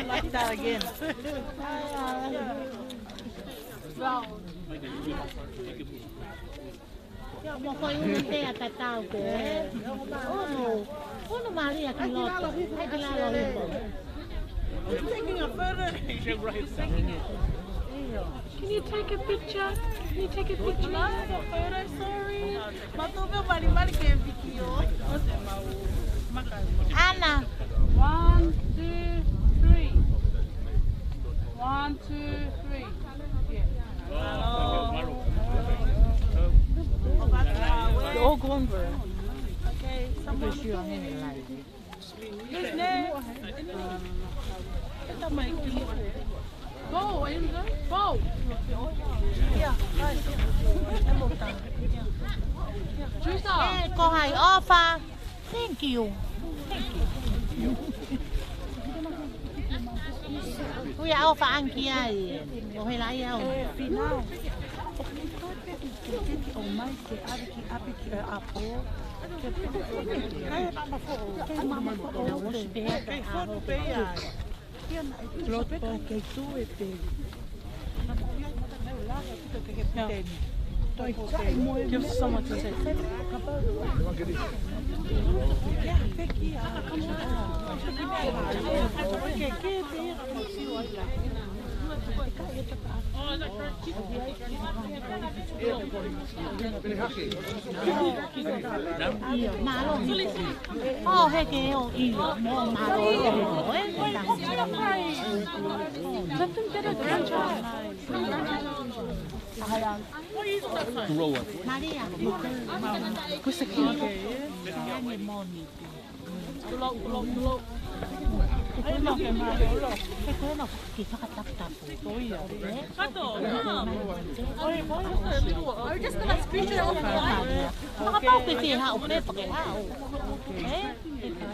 Like that again. Mo foi te ata tau ko. Ono Maria ki loto. Ai ki la lo. Taking a photo. Can you take a picture? Can you take a picture? A photo, sorry. Matuve mali ke video. Anna. 1, 2, 3. 1, 2, 3. They're all gone, bro. Okay, someone. Who's next? Go, Enzo. Go. Yeah, guys. Teresa. Ko hai offer. Thank you. Ui offer ăn kia ai. Ko hai lai au. Final. O mai ke ariki apiki apo. Ke mama fo. Ke foto pe ya. Loto ke tu e pe. Give someone to say. Yeah, Becky. Malo. Oh, he ke o I. Mo malo. Let them get a grandchild. Maria. Questo qui. Quello che malo. Che quello che fa taptapo. I'm just gonna screenshot off the line. Mga pao ke ti ha o pe pa ke ha o.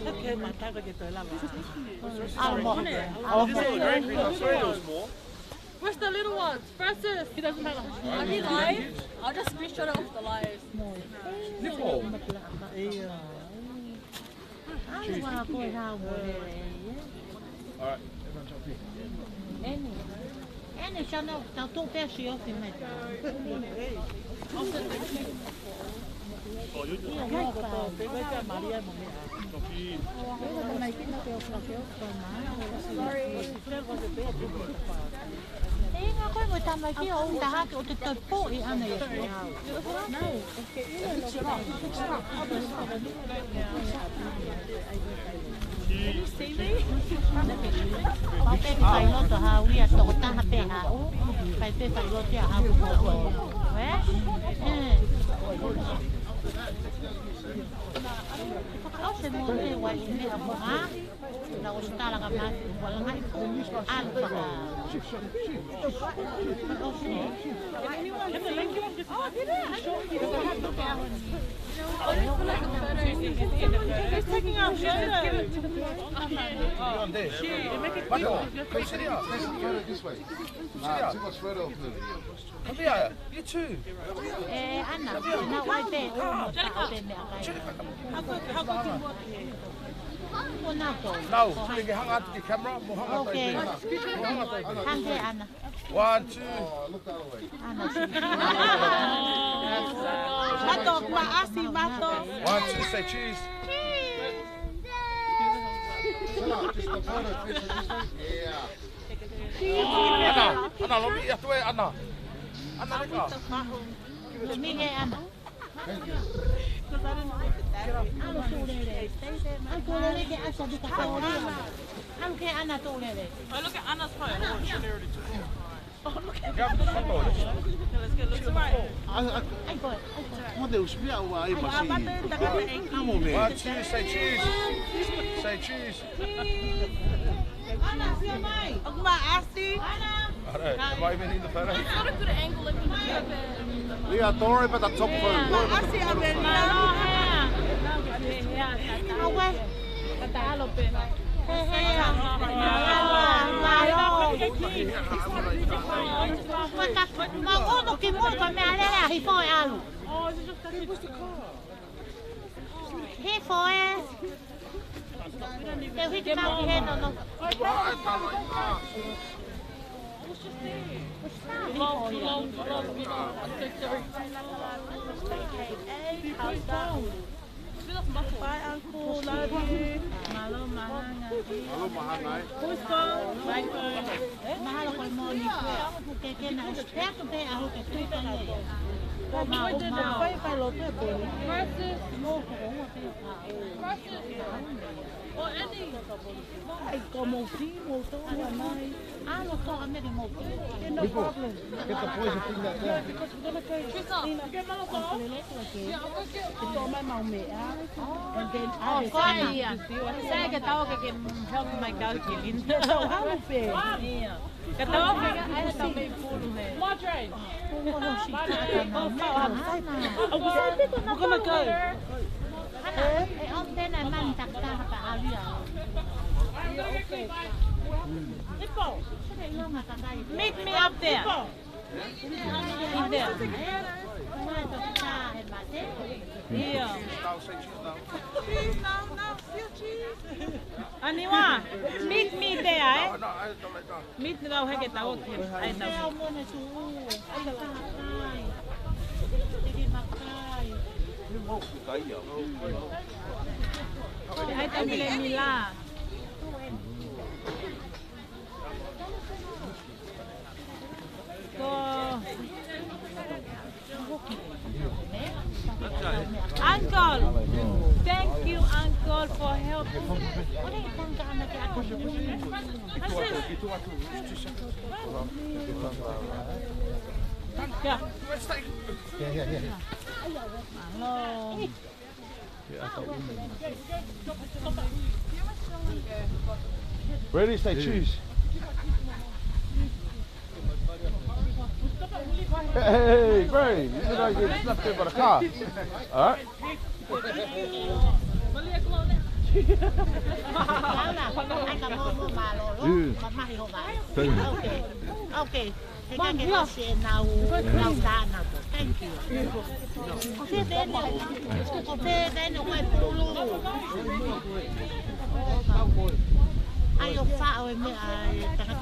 Okay, matago ke to lava. Almo. Where's the little ones? Francis. He doesn't matter. Are we live? I'll just screenshot it off the live. Ai wa ko ha mo le. Alright, everyone jump in. Ene chano ta to pe si o fi me. Nga koe mo tamai ki o ta ha ke o te tau po I ana e ki hao. Pau pe kai loto ha uia toko taha pe ha o. Kai pe kai loto ha u po o. Kau se mo te wai me a mo ha. Na o stala ka ma wala ngai alfa. He's taking our photo. On there. Michael, come sit here. This way. Nah, too much photo. Come here. You too. Anna, na wai pe o mo ta o pe me kai. No, you hang out the camera. Okay. Hang Anna. 1, 2. Look that way. Mato, maasi, mato. 1, 2, say cheese. Anna, lomi ya tu Anna. Anna leka. Lomi ke Anna. Thank you. Anche Anna tolere. Oh, look at Anna's phone. Oh, look at Let's What do you I Come on, man. 1, 2, say cheese. Say cheese. Anna, see mai. Maasi. Am I even in the photo? It's not a good angle if you We are don't worry about the top photo. Maasi, Ma uno che muore come a lei a rifoi alu. Rifoi. Che hit ma che no. Bye, Uncle. Love you. Malo mahanga. Malo mahanga. Gusto. Mahalo ko mo ni ko. Porque que na esperto be a ro que tu pa le. Mas de vai vai lo te bo. Versus mo ko mo te pa. O any. Ai como fimo to na mai. Ah, lo to a me de mo. No problem. Get the boys to bring that down. Because we're gonna go. Get malo to. Que toma mau me a. And then I Saya que tahu que help my dog killing. amo fe. Que tahu que ai também puro é. Madre. We're gonna go. Hey, on then I man tak ta pa alia. Meet me up there. In there. Yeah. Cheese now, still cheese. Aniwa, meet me there, eh? Meet me daw heke tahu que ai tahu. Ai tahu bile mila. Go. Uncle, thank you, Uncle, for helping. Yeah. Hello. Where did they choose? Hey, Bray, you said I get snuffed there by the car. Alright? Okay. Thank you. Ayo fa o me ai tanga